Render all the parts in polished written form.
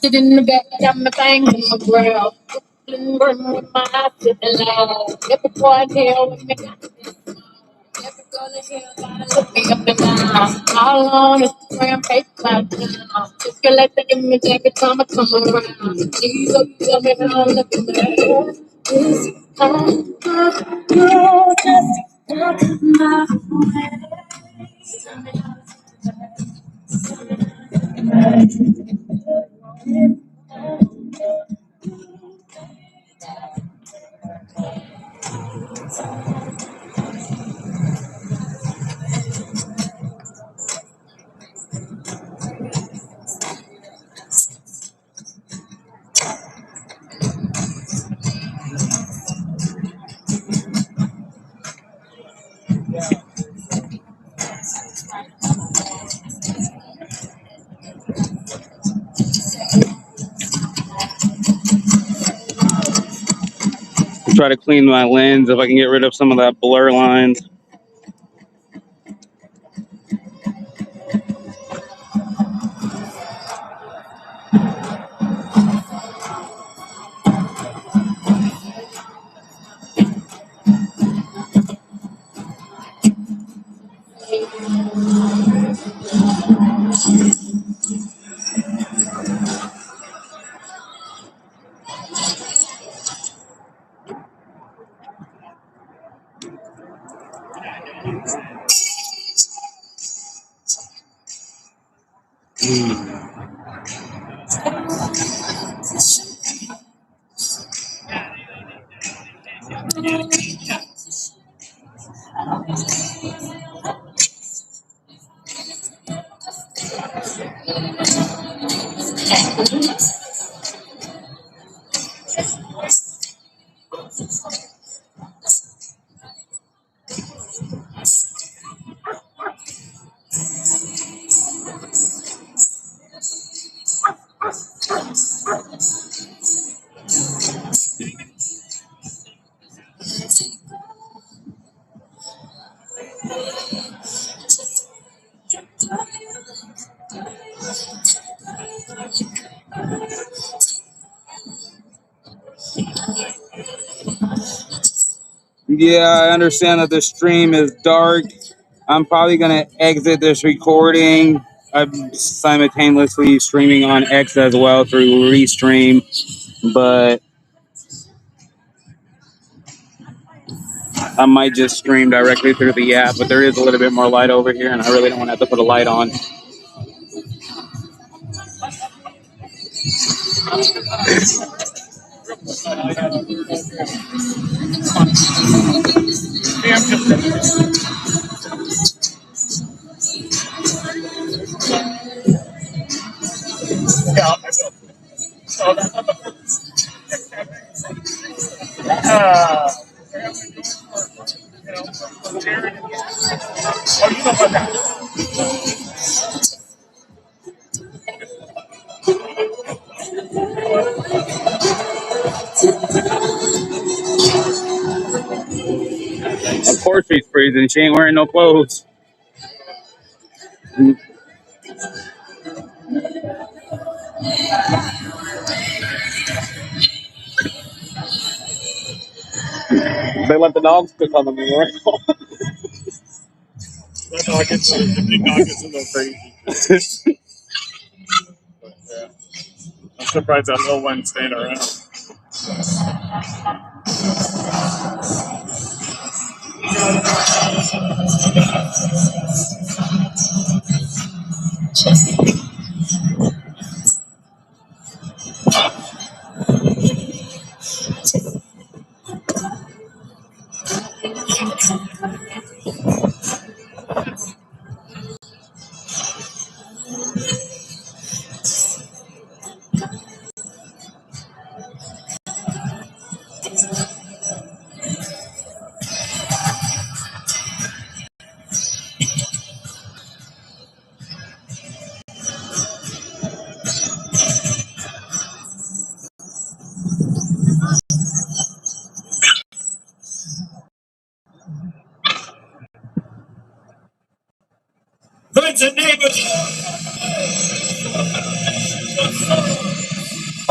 Sit in the back, got my thing in my grill. Brooklyn with my eyes to the loud. Every boy in hell with me. Every girl in hell gotta look me up and down. All on Instagram, fake cloud now. Just collect the image every time I come around. Please, oh, tell me how I'm looking at this. You just look my Try to clean my lens if I can get rid of some of that blur lines. Yeah, I understand that the stream is dark. I'm probably going to exit this recording. I'm simultaneously streaming on X as well through Restream, but I might just stream directly through the app. But there is a little bit more light over here, and I really don't want to have to put a light on. Of course she's freezing. She ain't wearing no clothes. They let the dogs cook on the meal, right? The dog gets a little crazy. But, yeah. I'm surprised that little one's staying around.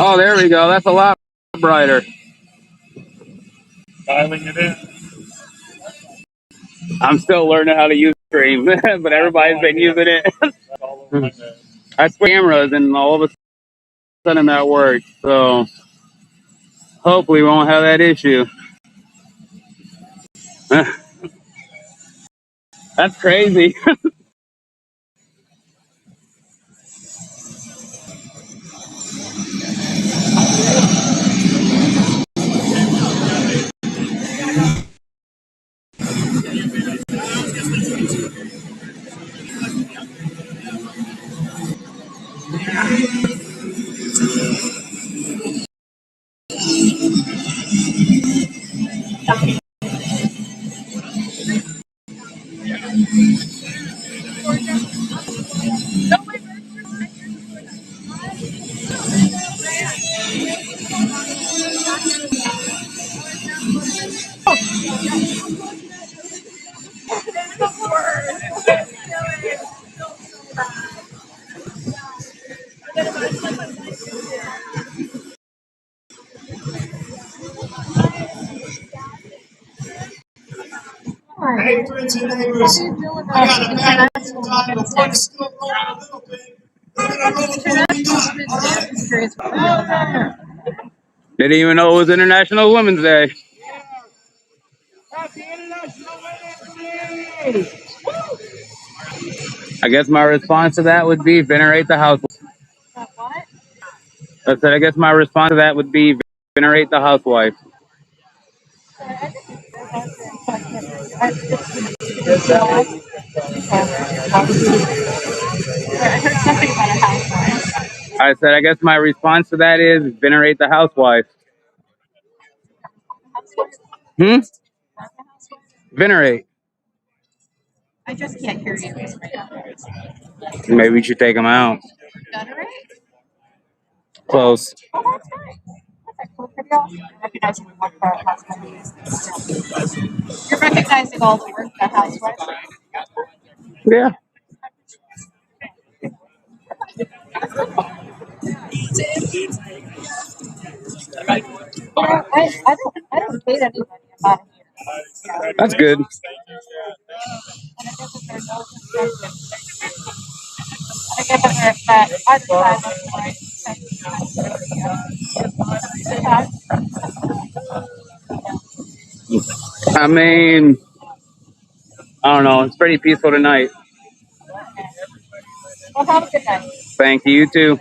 Oh, there we go. That's a lot brighter. Dialing it in. I'm still learning how to use Stream, but everybody's been using it. All over my head. I switched cameras, and all of a sudden that worked. So hopefully we won't have that issue. That's crazy. Hey, friends and neighbors, I got a bag of time before the school roll a little bit. We're gonna roll what we got. Didn't even know it was International Women's Day. Happy International Women's Day! I guess my response to that would be venerate the housewife. What? I said, I guess my response to that would be venerate the housewife. I heard something about a housewife. I said, I guess my response to that is venerate the housewife. Hmm? Venerate. I just can't hear you. Maybe we should take them out. Venerate? Close. Oh, that's right. That's actually pretty awesome. Recognizing the work that housewives do. You're recognizing all the work that housewives do. Yeah. I don't hate anybody about it here. That's good. And I guess that there's no constructive. I get that either side looks right. I mean, I don't know. It's pretty peaceful tonight. Well, have a good night. Thank you, you too.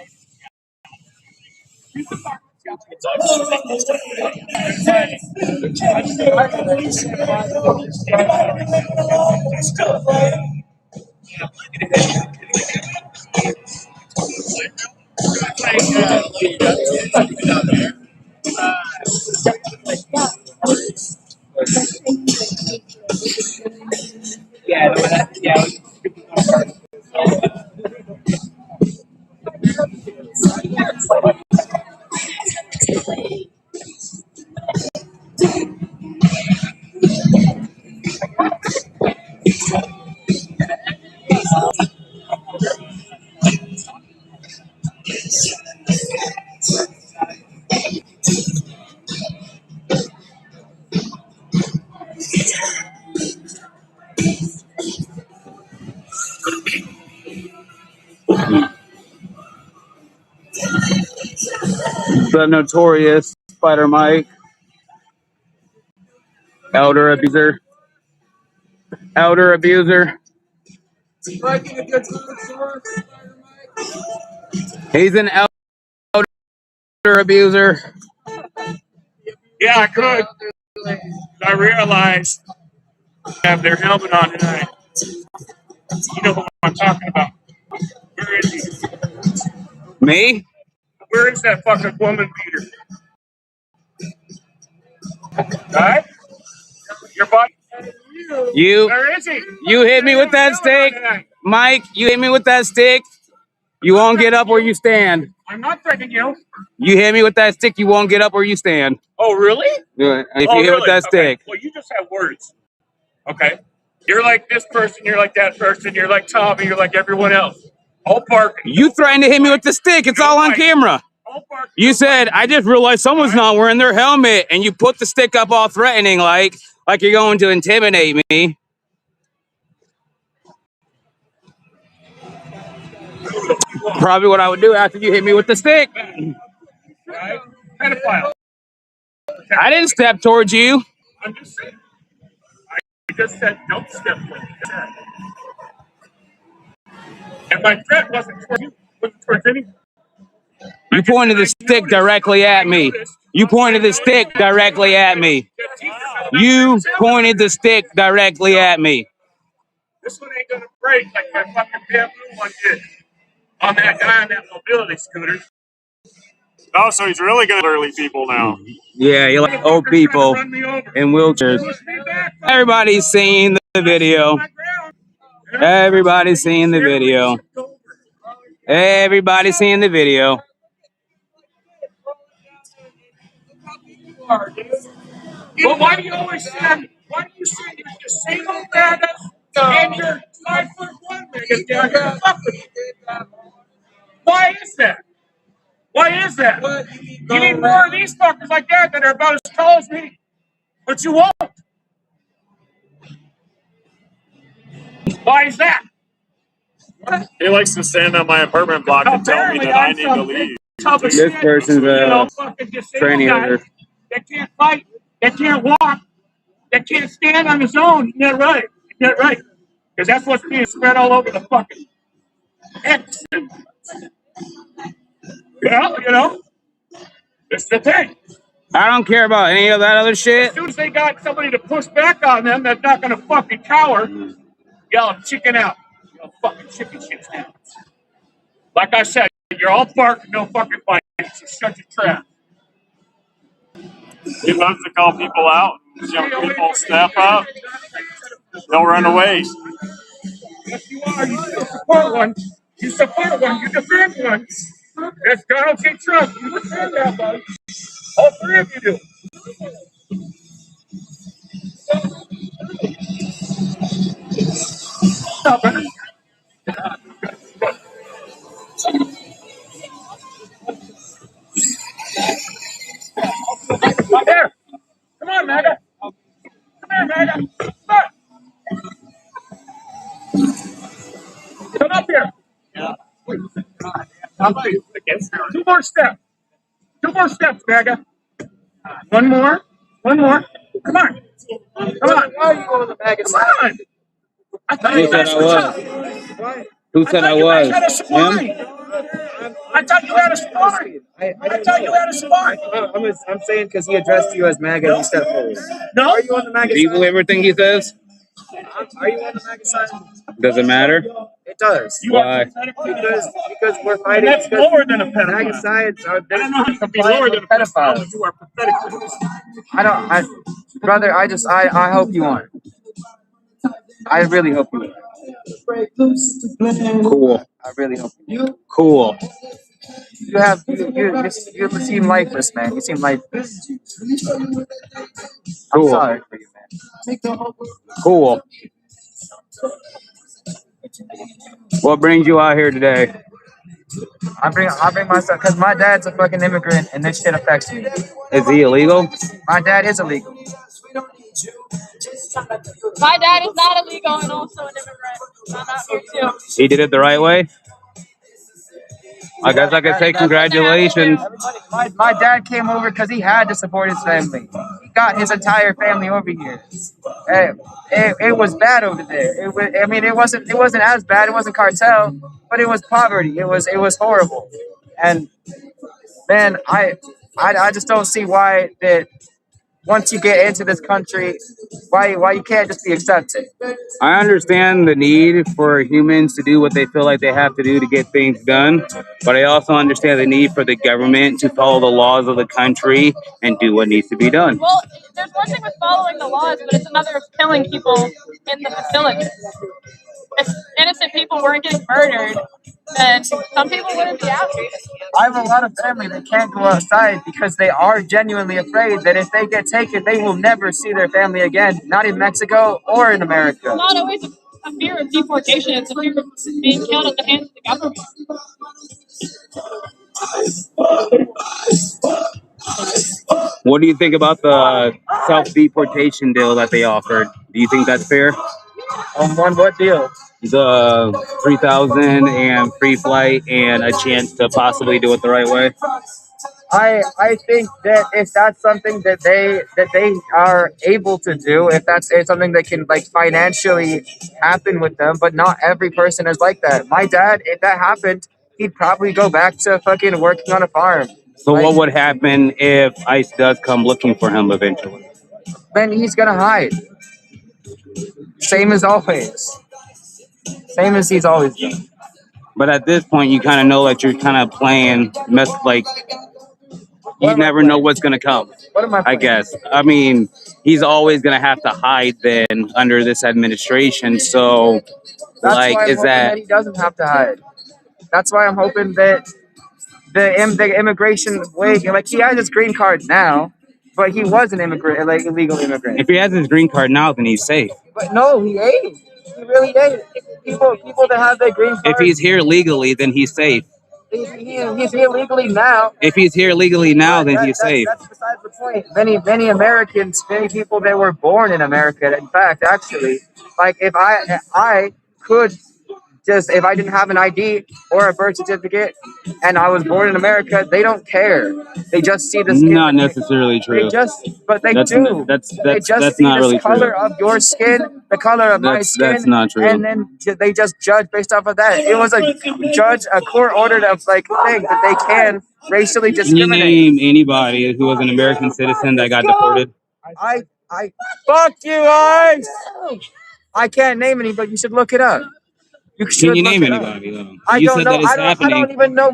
The notorious Spider Mike, elder abuser. Elder abuser. He's an elder abuser. Yeah, I could. I realized they have their helmet on tonight. You know who I'm talking about. Where is he? Me? Where is that fucking woman beater? Right? Your body? You Where is he? you hit me with that stick. Mike, you hit me with that stick. You won't get up where you stand. I'm not threatening you. You hit me with that stick, you won't get up where you stand. Oh, really? If you hit with that stick. Okay. Well, you just have words. Okay? You're like this person, you're like that person, you're like Tommy, you're like everyone else. All barking. You threatened to hit me with the stick. It's all on camera. You said, I just realized someone's not wearing their helmet, and you put the stick up all threatening, like you're going to intimidate me. Probably what I would do after you hit me with the stick. Pedophile. I didn't step towards you. I'm just saying. I just said don't step towards me. And my threat wasn't towards you, it was towards anyone. You pointed the stick directly at me. You pointed the stick directly at me. You pointed the stick directly at me. This one ain't gonna break like my fucking bamboo one did on that guy on that mobility scooter. Oh, so he's really gonna elderly people now. Yeah, you're like old people in wheelchairs. Everybody's seeing the video. Everybody's seeing the video. Everybody's seeing the video. But why do you always say? Why do you say you're disabled, Dad, and you're 5'1" man? Why is that? Why is that? You need more of these fuckers like that are about as tall as me, but you won't. Why is that? He likes to stand on my apartment block and tell me that I need to leave. This person's a training leader. That can't fight, that can't walk, that can't stand on his own. Isn't that right? Isn't that right? Because that's what's being spread all over the fucking X. It's the thing. I don't care about any of that other shit. As soon as they got somebody to push back on them that's not going to fucking cower, yell, chicken out. Yell, fucking chicken shit down. Like I said, you're all bark, no fucking bite. It's such a trap. He loves to call people out. Young people step up. They'll run away. Yes, you are. You still support one. You support one. You defend one. That's Donald J. Trump. You defend that one. All three of you do. Stop it. Come here. Come on, MAGA. Come here, MAGA. Come on. Come up here. Two more steps. Two more steps, MAGA. One more. One more. Come on. Come on. Why are you going to the MAGA side? Come on. I thought you guys were tough. Who said I was? Him? I thought you had a spine. I thought you had a spine. I'm saying because he addressed you as MAGA, you stepped forward. No? Are you on the MAGA Do you side? believe everything he says? Are you on the MAGA side? Does it matter? It does. Why? Because we're fighting. And that's lower than a pedophile. MAGA sides are I don't know how to be lower than a pedophile. You are pathetic. Brother, I hope you aren't. I really hope you aren't. Cool. I really hope you aren't. Cool. You seem lifeless, man. You seem lifeless. I'm Cool. sorry for you, man. Cool. What brings you out here today? I bring myself because my dad's a fucking immigrant and this shit affects me. Is he illegal? My dad is illegal. My dad is not illegal and also an immigrant. I'm not here too. He did it the right way? I guess I could say congratulations. My dad came over because he had to support his family. He got his entire family over here. It was bad over there. It wasn't as bad. It wasn't cartel, but it was poverty. It was horrible. And man, I just don't see why that once you get into this country, why you can't just be accepted. I understand the need for humans to do what they feel like they have to do to get things done, but I also understand the need for the government to follow the laws of the country and do what needs to be done. Well, there's one thing with following the laws, but it's another of killing people in the facility. If innocent people weren't getting murdered, then some people wouldn't be out here. I have a lot of family that can't go outside because they are genuinely afraid that if they get taken, they will never see their family again, not in Mexico or in America. It's not always a fear of deportation, it's a fear of being killed at the hands of the government. What do you think about the self-deportation deal that they offered? Do you think that's fair? On what deal? The 3,000 and free flight and a chance to possibly do it the right way. I think that if that's something that they are able to do, if it's something that can like financially happen with them, but not every person is like that. My dad, if that happened, he'd probably go back to fucking working on a farm. So Like, what would happen if ICE does come looking for him eventually? then he's gonna hide. Same as always. Same as he's always done. But at this point, you kind of know that you're kind of playing like you never know what's gonna come. What am I I playing? guess. I mean, he's always gonna have to hide then under this administration. So, That's like, why I'm is hoping that he doesn't have to hide. That's why I'm hoping that the immigration way, like he has his green card now, but he was an immigrant, like illegal immigrant. if he has his green card now, then he's safe. But no, he ain't. He really ain't. People that have their green card. If he's here legally, then he's safe. He's here legally now. If he's here legally now, then he's safe. That's besides the point. Many Americans, many people that were born in America. In fact, actually, like if I could just if I didn't have an ID or a birth certificate and I was born in America, they don't care. They just see the skin. Not necessarily true. But they do. They just see not the really color true. of your skin, the color of my skin. That's not true. And then they just judge based off of that. It was a court ordered of like thing that they can racially Can you discriminate. name anybody who was an American citizen that got deported? I fuck you, ICE. I can't name any, but you should look it up. Can you name anybody though? I don't know. I don't even know.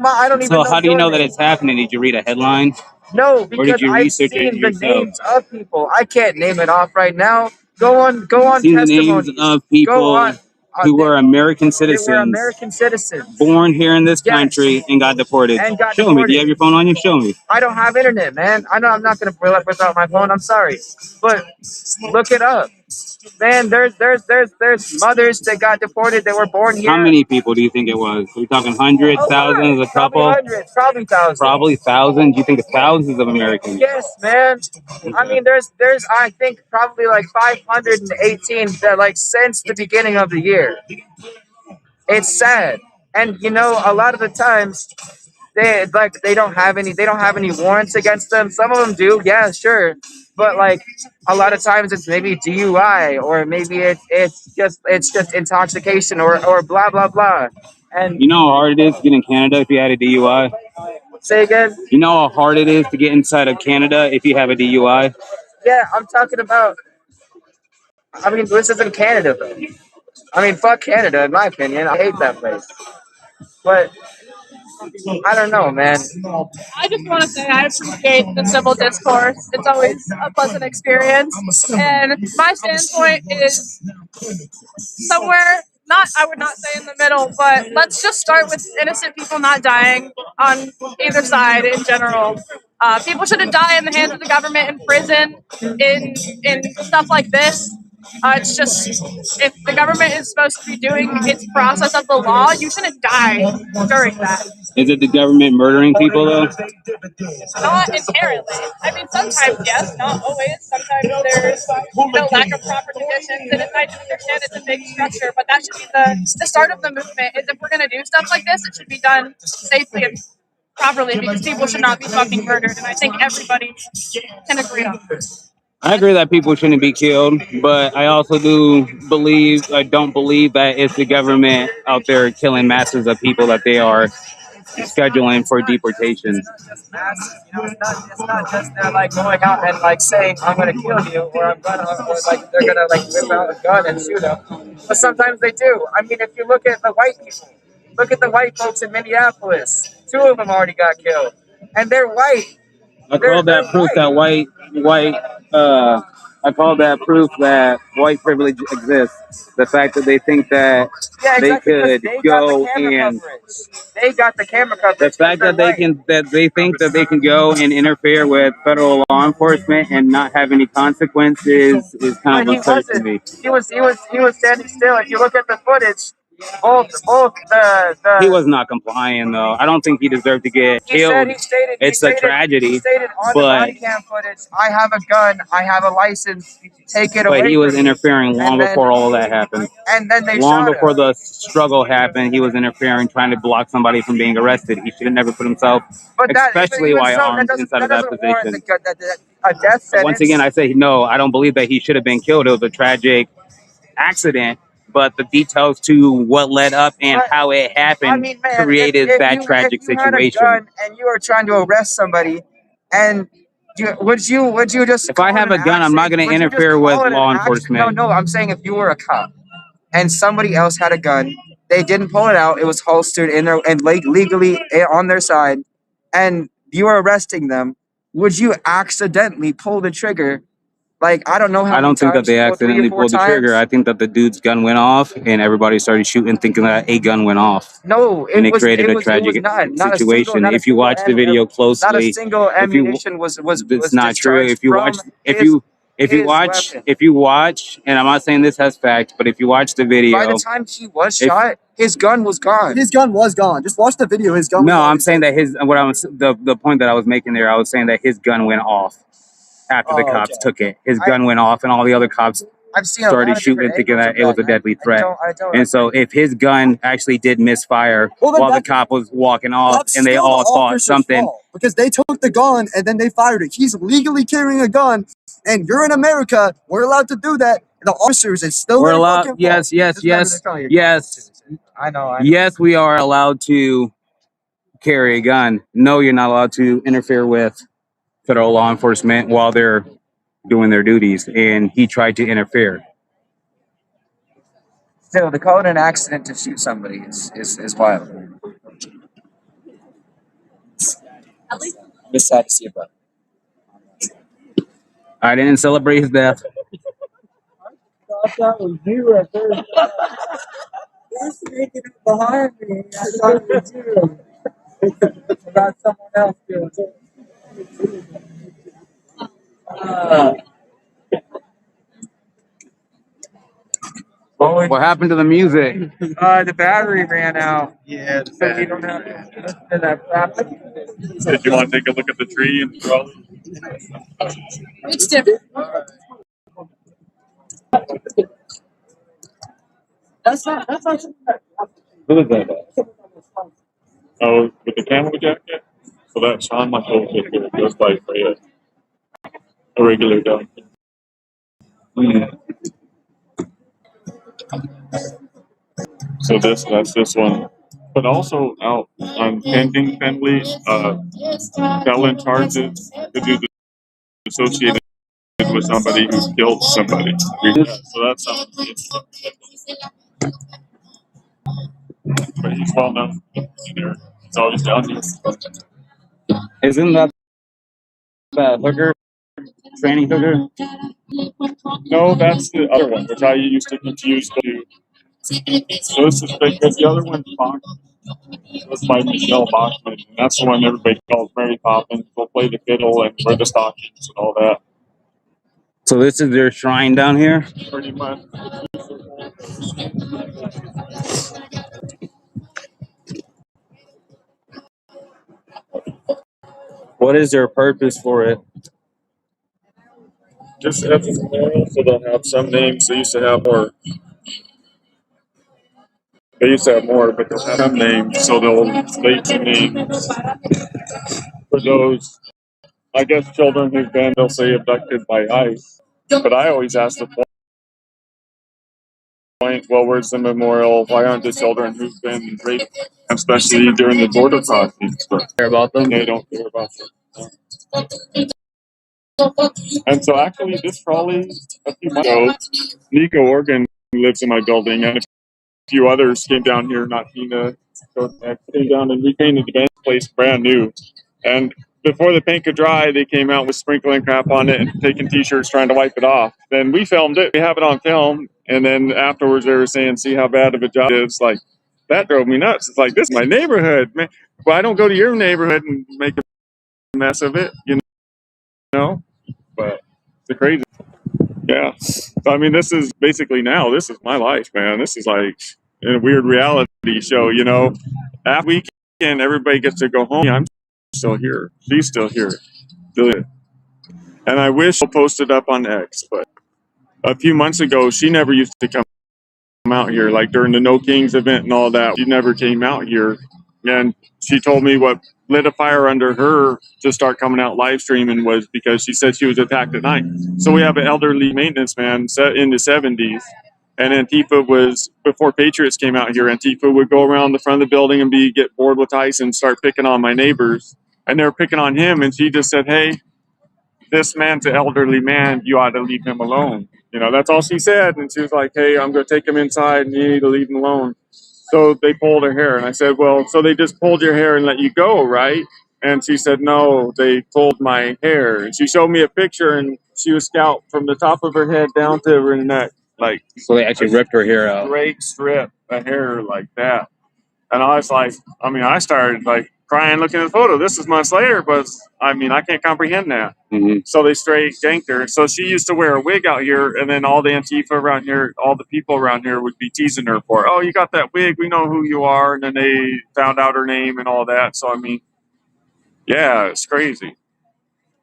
So how do you know that it's happening? Did you read a headline? No, because did you I've research seen it the yourself? names of people. I can't name it off right now. Go on. Seen the Testimonies. names of people who were American citizens, born here in this country and got deported. Show me. Do you have your phone on you? Show me. I don't have internet, man. I know I'm not gonna pull up without my phone. I'm sorry, but look it up. Man, there's mothers that got deported that were born here. How many people do you think it was? Are we talking hundreds, thousands, a couple? Hundreds, probably thousands. Probably thousands. You think it's thousands of Americans? Yes, man. I mean, there's I think probably like 518 that like since the beginning of the year. It's sad, and you know, a lot of the times they don't have any warrants against them. Some of them do, yeah, sure, but like a lot of times it's maybe DUI or maybe it's just intoxication or blah blah blah. And you know how hard it is to get in Canada if you had a DUI? Say again? You know how hard it is to get inside of Canada if you have a DUI? Yeah, I'm talking about. I mean, this isn't Canada though. I mean, fuck Canada, in my opinion. I hate that place. But I don't know, man. I just want to say I appreciate the civil discourse. It's always a pleasant experience. And my standpoint is somewhere, I would not say in the middle, but let's just start with innocent people not dying on either side in general. People shouldn't die in the hands of the government, in prison, in stuff like this. It's just, if the government is supposed to be doing its process of the law, you shouldn't die during that. Is it the government murdering people, though? Not inherently. I mean, sometimes yes, not always. Sometimes there's lack of proper conditions, and I do understand it's a big structure, but that should be the start of the movement. Is if we're going to do stuff like this, it should be done safely and properly, because people should not be fucking murdered, and I think everybody can agree on that. I agree that people shouldn't be killed, but I also don't believe that it's the government out there killing masses of people that they are scheduling for deportation. It's not just they're like going out and like saying I'm gonna kill you or I'm gonna or like they're gonna like whip out a gun and shoot them. But sometimes they do. I mean, if you look at the white people, look at the white folks in Minneapolis. 2 of them already got killed, and they're white. I call that proof that I call that proof that white privilege exists. The fact that they think that they could go and they got the camera coverage. The fact that they think that they can go and interfere with federal law enforcement and not have any consequences is kind of absurd to me. He was standing still. If you look at the footage, Both He was not complying though. I don't think he deserved to get he said killed. he stated It's a tragedy, he stated on the but body cam footage, I have a gun, I have a license, take it away he was from me. interfering long before all that happened. And then they Long shot before him. the struggle happened, he was interfering, trying to block somebody from being arrested. He should have never put himself, But that especially even while so, armed, inside of that that doesn't warrant position. a death Once sentence. again, I say no. I don't believe that he should have been killed. It was a tragic accident, but the details to what led up and But, how it I happened mean, man, created that if tragic you had a situation. gun and you were trying to arrest somebody, and would you just If I call it have an a gun, I'm not accident? going to Would you just interfere with call it an law accident? No, enforcement. no. I'm saying if you were a cop and somebody else had a gun, they didn't pull it out. It was holstered in their and legally on their side, and you were arresting them. Would you accidentally pull the trigger? Like, I don't know how I many don't think that times, they 3 or accidentally 4 pulled the trigger. times. I think that the dude's gun went off and everybody started shooting thinking that a gun went off. No, And it created a tragic situation. If you watch the video not a closely, single if you ammunition it's was not true. discharged If you from watch his weapon. if you watch, and I'm not saying this has fact, but if you watch the By the video, time he was if shot, his gun was gone. His gun was gone. Just watch the video. His gun was no, I'm already saying that taken. the point that I was making there, I was saying that his gun went off after the Oh, cops okay. took it. His gun went off, and all the other cops I've seen a started lot of shooting, different thinking angles that of it was that. a deadly I threat. don't And so, if his gun actually did misfire Well, then while the that's cop was walking off, that's and they still the all thought officer's something, fault because they took the gun and then they fired it. He's legally carrying a gun, and you're in America. We're allowed to do that. The officers, it's still we're their allowed. fucking Yes, fault. yes, Just remember, yes, they're telling you. yes, I know. yes. We are allowed to carry a gun. No, you're not allowed to interfere with federal law enforcement while they're doing their duties. And he tried to interfere. Still, to call it an accident to shoot somebody is wild. Just sad to see about. I didn't celebrate his death. I thought that was you at first. You're sneaking up behind me. I thought it was you. About someone else doing it. What happened to the music? The battery ran out. Yeah, So we don't have to listen to that traffic. Did you want to take a look at the tree and the trolley? It's different. that's not. Who is that? Oh, with the camo jacket? So that's on my whole kit here. It goes by Freya. A regular dog. So that's this one. But also out on pending Fenley, felon charges because he was associated with somebody who killed somebody. Yeah, so that's something. But he's well known in there. It's always down here. Isn't that hooker? Training hooker? No, that's the other one, which I used to confuse to. So this is because the other one's Bach. It's by Michelle Bachman, and that's the one everybody calls Mary Poppins. Will play the fiddle and wear the stockings and all that. So this is their shrine down here? Pretty much. What is their purpose for it? Just as a memorial, so they'll have some names. They used to have more. They used to have more, but they'll have some names, so they'll lay some names for those, I guess, children who've been, they'll say, abducted by ICE. But I always ask the point, well, where's the memorial? Why aren't the children who've been raped, especially during the border crossings? But Care about them? they don't care about them. And so actually, this trolley, a few months ago, Nico Organ lives in my building, and a few others came down here, not Tina, came down and repainted the place brand new. And before the paint could dry, they came out with sprinkling crap on it and taking t-shirts trying to wipe it off. Then we filmed it. We have it on film. And then afterwards they were saying, see how bad of a job it is. Like, that drove me nuts. It's like, this is my neighborhood, man. Well, I don't go to your neighborhood and make a mess of it, you know? But it's crazy. Yeah. So, I mean, this is basically now, this is my life, man. This is like, in a weird reality show, you know. After weekend, everybody gets to go home. Yeah, I'm still here. She's still here. Still here. And I wish I posted up on X, but a few months ago, she never used to come out here, like during the No Kings event and all that. She never came out here. And she told me what lit a fire under her to start coming out live streaming was because she said she was attacked at night. So we have an elderly maintenance man set in the 70s. And Antifa was, before Patriots came out here, Antifa would go around the front of the building and get bored with ice and start picking on my neighbors. And they were picking on him. And she just said, hey, this man's an elderly man. You ought to leave him alone. You know, that's all she said. And she was like, hey, I'm going to take him inside and you need to leave him alone. So they pulled her hair. And I said, well, so they just pulled your hair and let you go, right? And she said, no, they pulled my hair. And she showed me a picture and she was scalped from the top of her head down to her neck. Like, So they actually ripped her hair out. Straight strip of hair like that. And I was like, I mean, I started like crying looking at the photo. This is months later, but I mean, I can't comprehend that. Mm-hmm. So they straight janked her. So she used to wear a wig out here, and then all the Antifa around here, all the people around here would be teasing her for, oh, you got that wig, we know who you are. And then they found out her name and all that. So, I mean, yeah, it's crazy.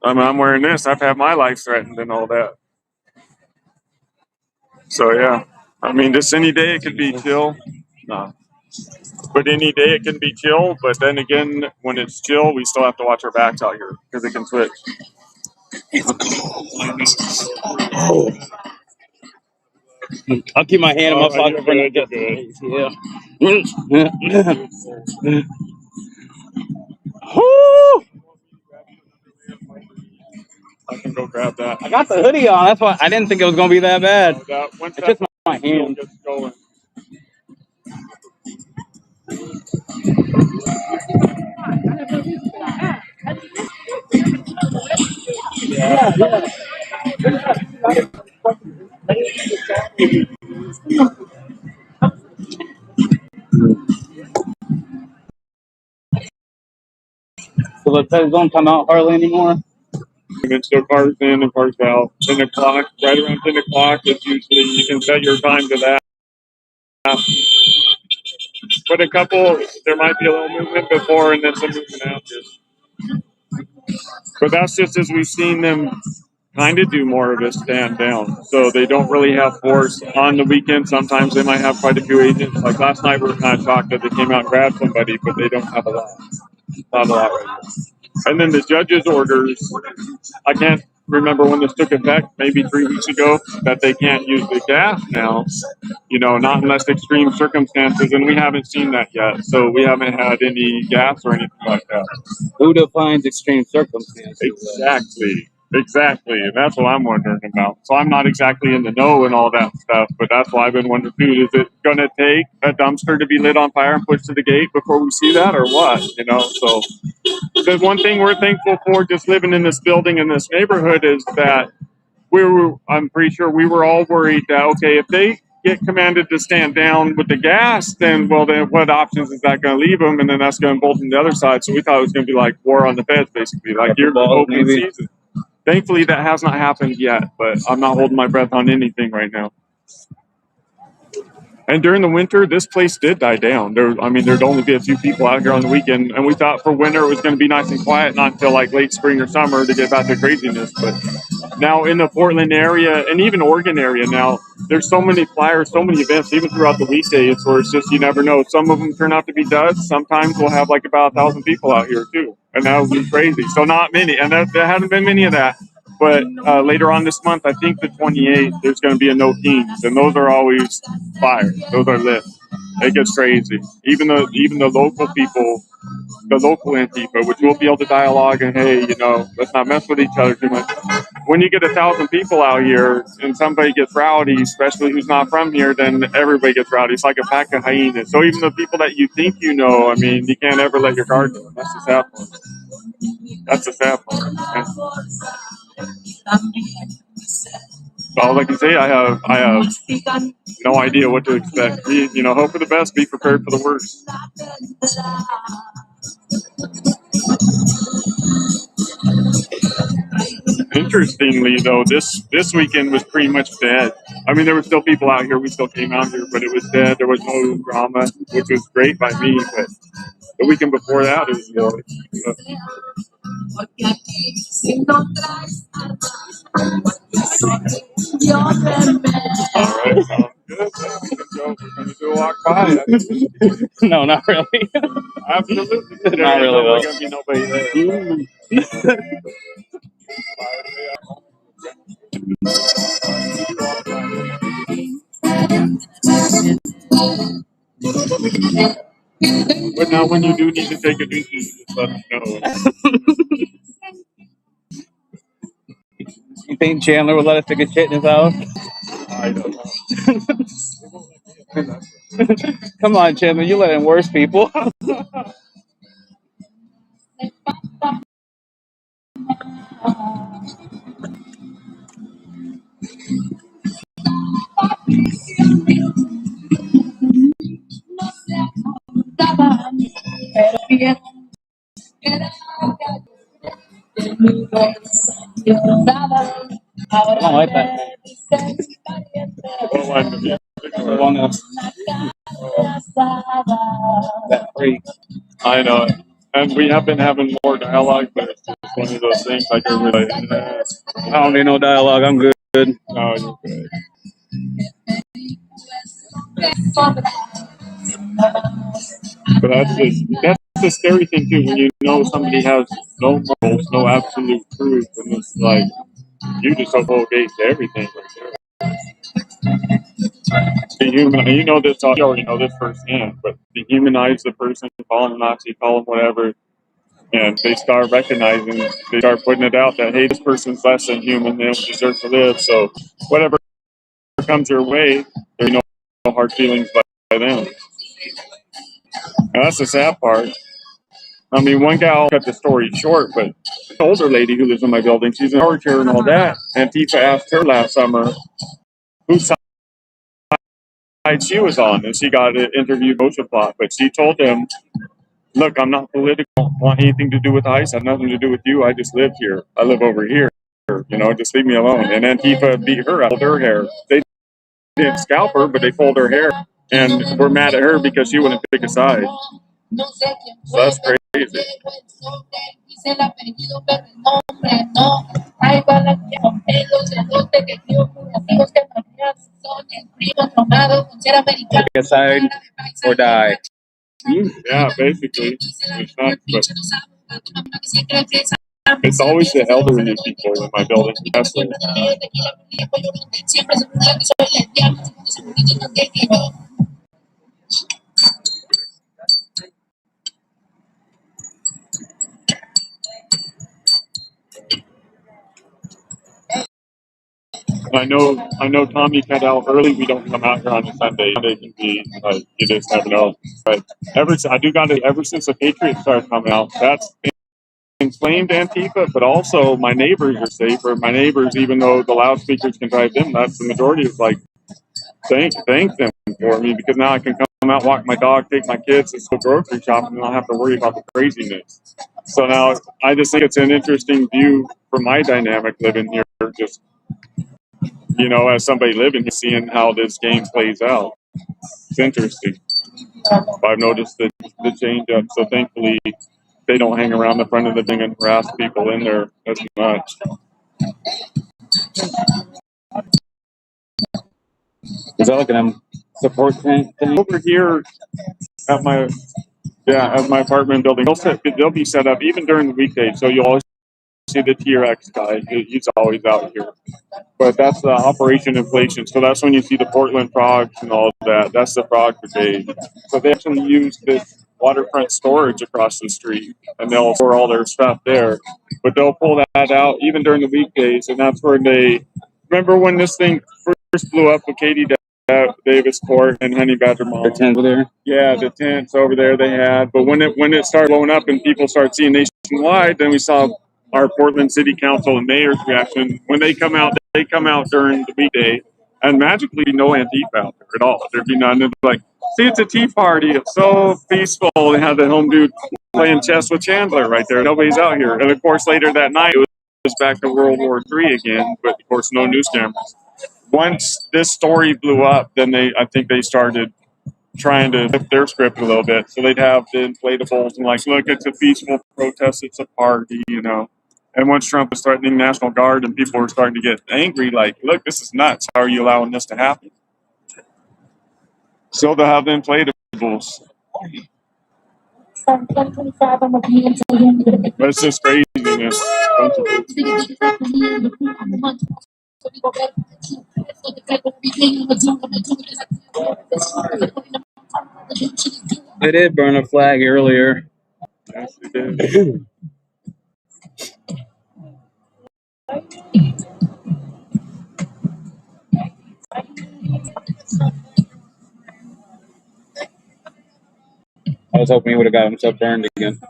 I mean, I'm wearing this. I've had my life threatened and all that. So, yeah. I mean, just any day it could be chill. No. But any day it can be chill. But then again, when it's chill, we still have to watch our backs out here because it can switch. I'll keep my hand in my pocket for now. Yeah. Woo! I can go grab that. I got the hoodie on. That's why I didn't think it was gonna be that bad. Once It's just my hand. gets going. So the pets don't come out hardly anymore. And so cars in and cars out. 10 o'clock, right around 10 o'clock is usually, you can set your time to that. But a couple, there might be a little movement before and then some movement after. But that's just as we've seen them kind of do more of a stand down. So they don't really have force on the weekend. Sometimes they might have quite a few agents. Like last night, we were kind of shocked that they came out and grabbed somebody, but they don't have a lot. Not a lot right now. And then the judge's orders, I can't remember when this took effect, maybe 3 weeks ago, that they can't use the gas now, you know, not unless extreme circumstances, and we haven't seen that yet. So we haven't had any gas or anything like that. Who defines extreme circumstances? Exactly. And that's what I'm wondering about. So I'm not exactly in the know and all that stuff, but that's why I've been wondering, dude, is it going to take a dumpster to be lit on fire and pushed to the gate before we see that or what? You know, so the one thing we're thankful for just living in this building in this neighborhood is that I'm pretty sure we were all worried that, okay, if they get commanded to stand down with the gas, then what options is that going to leave them? And then that's going to embolden the other side. So we thought it was going to be like war on the feds, basically, like you're open season. Thankfully, that has not happened yet, but I'm not holding my breath on anything right now. And during the winter, this place did die down. There'd only be a few people out here on the weekend, and we thought for winter it was going to be nice and quiet, not until like late spring or summer to get back to craziness. But now in the Portland area and even Oregon area now, there's so many flyers, so many events, even throughout the weekdays, where it's just you never know. Some of them turn out to be duds. Sometimes we'll have like about 1,000 people out here too, and that would be crazy. So not many, and there hasn't been many of that. But later on this month, I think the 28th, there's going to be a No Kings, and those are always fire. Those are lit. It gets crazy. Even the local people, the local Antifa, which will be able to dialogue and, hey, you know, let's not mess with each other too much. When you get 1,000 people out here and somebody gets rowdy, especially who's not from here, then everybody gets rowdy. It's like a pack of hyenas. So even the people that you think you know, I mean, you can't ever let your guard down. That's the sad part. That's the sad part. All I can say, I have no idea what to expect. Hope for the best, be prepared for the worst. Interestingly, though, this weekend was pretty much dead. I mean, there were still people out here. We still came out here, but it was dead. There was no drama, which was great by me. But the weekend before that, it was more. All right, sounds good. We're going to do a walk by. No, not really. Absolutely. Not There ain't really, though. going to be nobody there. But now, when you do need to take a dookie, just let us know. You think Chandler would let us take a shit in his house? I don't know. Come on, Chandler, you let in worse people. I don't like that. What line of music? The one that freak. I know it. And we have been having more dialogue, but it's just one of those things like everybody. I don't need no dialogue. I'm good. No, you're good. But that's the scary thing too, when you know somebody has no morals, no absolute truth, and it's like you just obey to everything right there. You know this, you already know this firsthand, but dehumanize the person, call them Nazi, call them whatever, and they start recognizing, they start putting it out that, hey, this person's less than human, they don't deserve to live, so whatever comes your way, there's no hard feelings by them. And that's the sad part. I mean, one guy, I'll cut the story short, but an older lady who lives in my building, she's in our chair and all that, and Tifa asked her last summer whose side she was on, and she got an interview motion plot, but she told him, look, I'm not political. I don't want anything to do with ICE. I have nothing to do with you. I just live here. I live over here. Just leave me alone. And Antifa beat her out, pulled her hair. They didn't scalp her, but they pulled her hair. And we're mad at her because she wouldn't pick a side. So that's crazy. Pick a side or die. Yeah, basically. It's not, but it's always the elderly people in my building. Especially. I know Tommy cut out early. We don't come out here on a Sunday. Sunday can be like, you just never know. But ever since the Patriots started coming out, that's inflamed Antifa, but also my neighbors are safer. My neighbors, even though the loudspeakers can drive them nuts, the majority is like, thank them for me, because now I can come out, walk my dog, take my kids, and go grocery shopping, and not have to worry about the craziness. So now I just think it's an interesting view from my dynamic living here, just, as somebody living here, seeing how this game plays out. It's interesting. I've noticed the change up, so thankfully they don't hang around the front of the thing and harass people in there as much. Is that like an support thing? Over here at my apartment building, they'll be set up even during the weekdays. So you'll always see the TRX guy. He's always out here. But that's the Operation Inflation. So that's when you see the Portland frogs and all of that. That's the frog brigade. So they actually use this waterfront storage across the street, and they'll store all their stuff there. But they'll pull that out even during the weekdays, and that's where they remember when this thing first blew up with Katie Davis Court and Honey Badger Mall. The tent over there? Yeah, the tents over there they had. But when it started blowing up and people started seeing nationwide, then we saw our Portland City Council and mayor's reaction. When they come out during the weekday, and magically no Antifa out there at all. There'd be none. It's like, see, it's a tea party. It's so peaceful. They had the home dude playing chess with Chandler right there. Nobody's out here. And of course, later that night, it was back to World War III again. But of course, no news cameras. once this story blew up, then I think they started trying to flip their script a little bit. So they'd have the inflatables and like, look, it's a peaceful protest, it's a party, you know. And once Trump was threatening National Guard and people were starting to get angry, like, look, this is nuts. How are you allowing this to happen? So they'll have the inflatables. But it's just craziness. They did burn a flag earlier. Yes, they did. I was hoping he would have got himself burned again.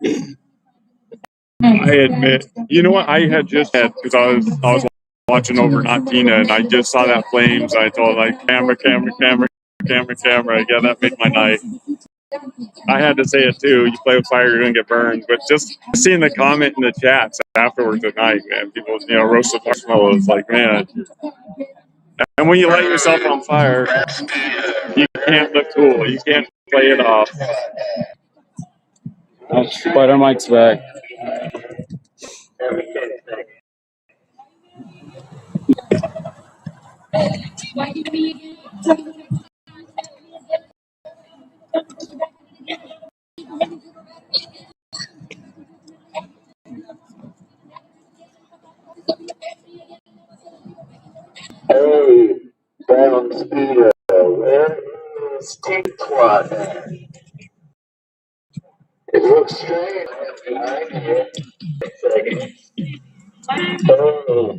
I admit, you know what? I had just had because I was watching over Not Tina, and I just saw that flames. I told like camera, camera, camera, camera, camera. Yeah, that made my night. I had to say it too. You play with fire, you're gonna get burned. But just seeing the comment in the chats afterwards at night, man, people, you know, roasted marshmallows. Like, man. And when you light yourself on fire, you can't look cool. You can't play it off. Oh, Spider Mike's back. Hey, down speeder, where is T-Quad at? It looks strange behind here. Oh,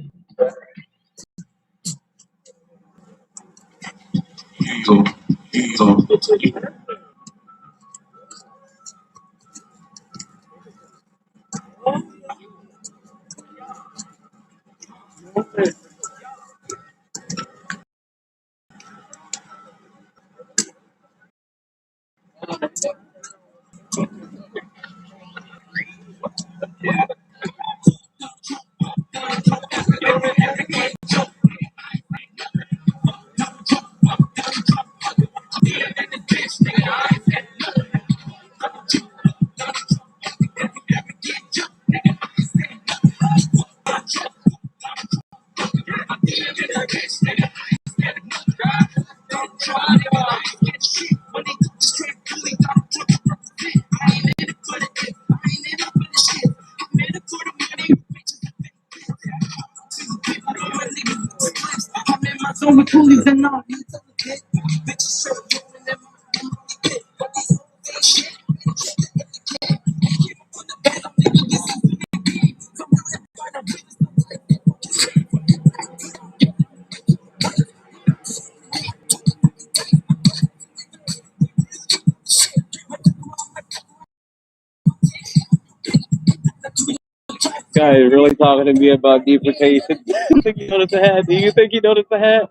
Guy is really talking to me about deportation. Do you think he noticed the hat? Do you think he noticed the hat?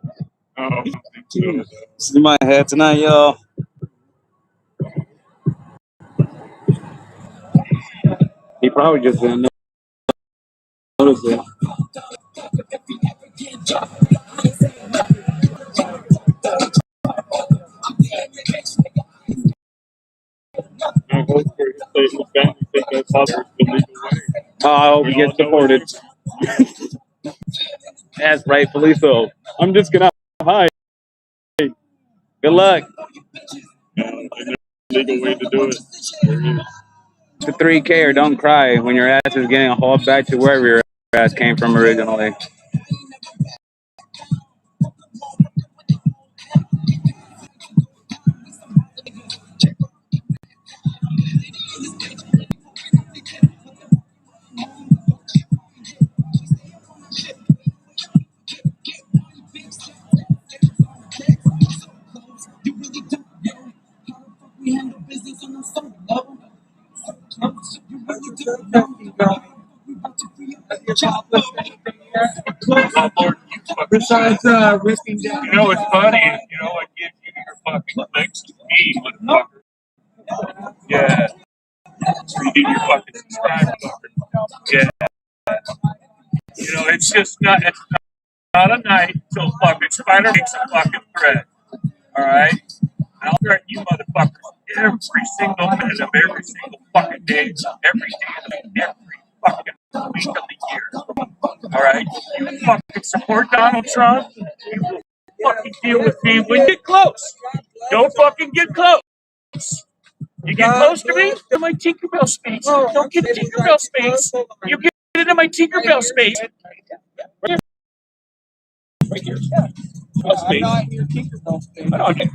Oh, I don't think so. This is my hat tonight, y'all. He probably just didn't notice it. I hope for his family think that's the legal way. I hope he We all gets know deported. As rightfully so. I'm just gonna hide. Good luck. and there's a legal way to do it. There is. To 3K or don't cry when your ass is getting hauled back to wherever your ass came from originally. Besides risking down. You know what's funny is, you know what gives you your fucking clicks to me, motherfucker. Yeah. You get your fucking subscribe, motherfucker. Yeah. You know, it's just not. It's not a night till fucking Spider makes a fucking thread. All right? I'll threaten you motherfuckers every single minute of every single fucking day, every day of the week, every fucking week of the year. All right? You fucking support Donald Trump, you will fucking deal with me when you get close. Don't fucking get close. You get close to me, into my Tinkerbell space. Don't get Tinkerbell space. You get into my Tinkerbell space. Right here. I'm not in your Tinkerbell space. Okay.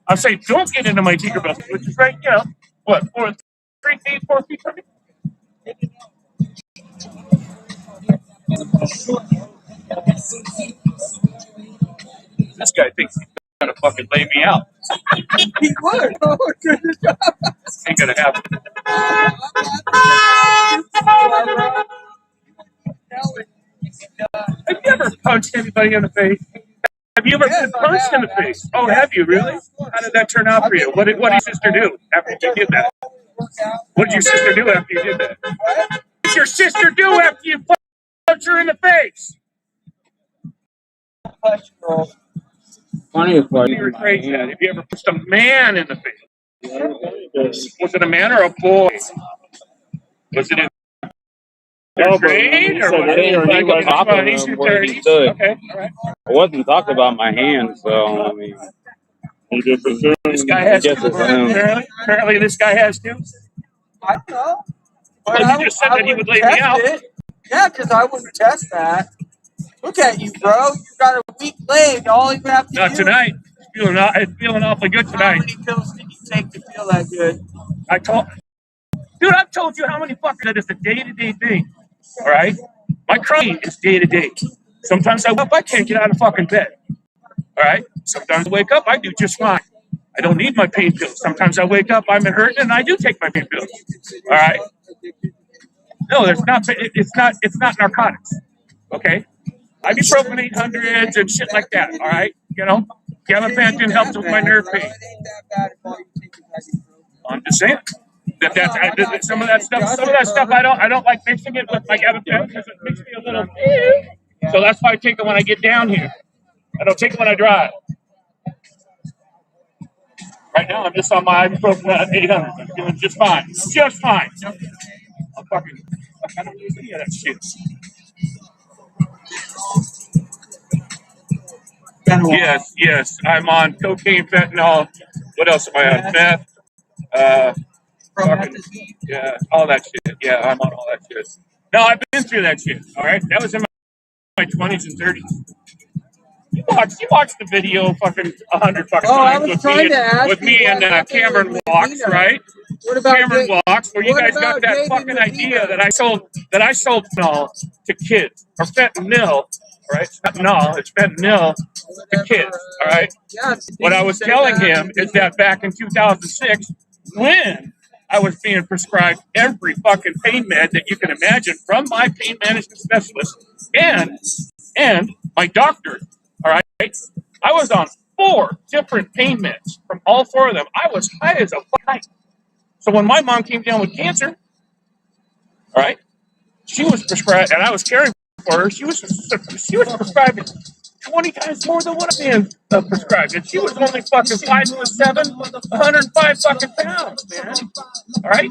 I'm saying don't get into my Tinkerbell space, which is right, you know, what, 3 feet, 4 feet from me? This guy thinks he's gonna fucking lay me out. He would. Oh, goodness. Ain't gonna happen. Have you ever punched anybody in the face? Have you ever been punched in the face? Oh, have you really? How did that turn out for you? What did your sister do after you did that? What did your sister do after you did that? What did your sister do after you punched her in the face? Funny if Let me rephrase that. Have you ever punched a man in the face? Was it a man or a boy? Was it in third grade? Or was it where he stood. Okay, all right. I wasn't talking about my hand, so I mean. This guy has two. Apparently, this guy has two. I don't know. Well, you just said that he would lay me out. Yeah, because I wouldn't test that. Look at you, bro. You got a weak leg. All you have to do. Not tonight. It's feeling awfully good tonight. How many pills did you take to feel that good? Dude, I've told you how many fucking that is a day-to-day thing. All right? My crying is day-to-day. Sometimes I wake up, I can't get out of fucking bed. All right? Sometimes I wake up, I do just fine. I don't need my pain pills. Sometimes I wake up, I'm hurting, and I do take my pain pills. All right? No, it's not narcotics. Okay? Ibuprofen 800s and shit like that. All right? You know? Gabapentin helps with my nerve pain. I'm just saying. Some of that stuff I don't like mixing it with my gabapentin because it makes me a little. So that's why I take it when I get down here. I don't take it when I drive. Right now I'm just on my ibuprofen 800. I'm doing just fine. Just fine. I don't use any of that shit. Yes. I'm on cocaine, fentanyl. What else am I on? Meth. Yeah, all that shit. Yeah, I'm on all that shit. No, I've been through that shit. All right, that was in my 20s and 30s. You watched the video fucking 100 fucking times with me and Cameron Walks, right? What about Cameron Walks, where you guys got that fucking idea that I sold fentanyl to kids or fentanyl, right? It's fentanyl to kids, all right? What I was telling him is that back in 2006, when I was being prescribed every fucking pain med that you can imagine from my pain management specialist and my doctor. All right, I was on 4 different pain meds from all 4 of them. I was high as a fuck. So when my mom came down with cancer, all right, she was prescribed, and I was caring for her. She was prescribed 20 times more than what I'm being prescribed, and she was only fucking 5'7", 105 fucking pounds, man. All right.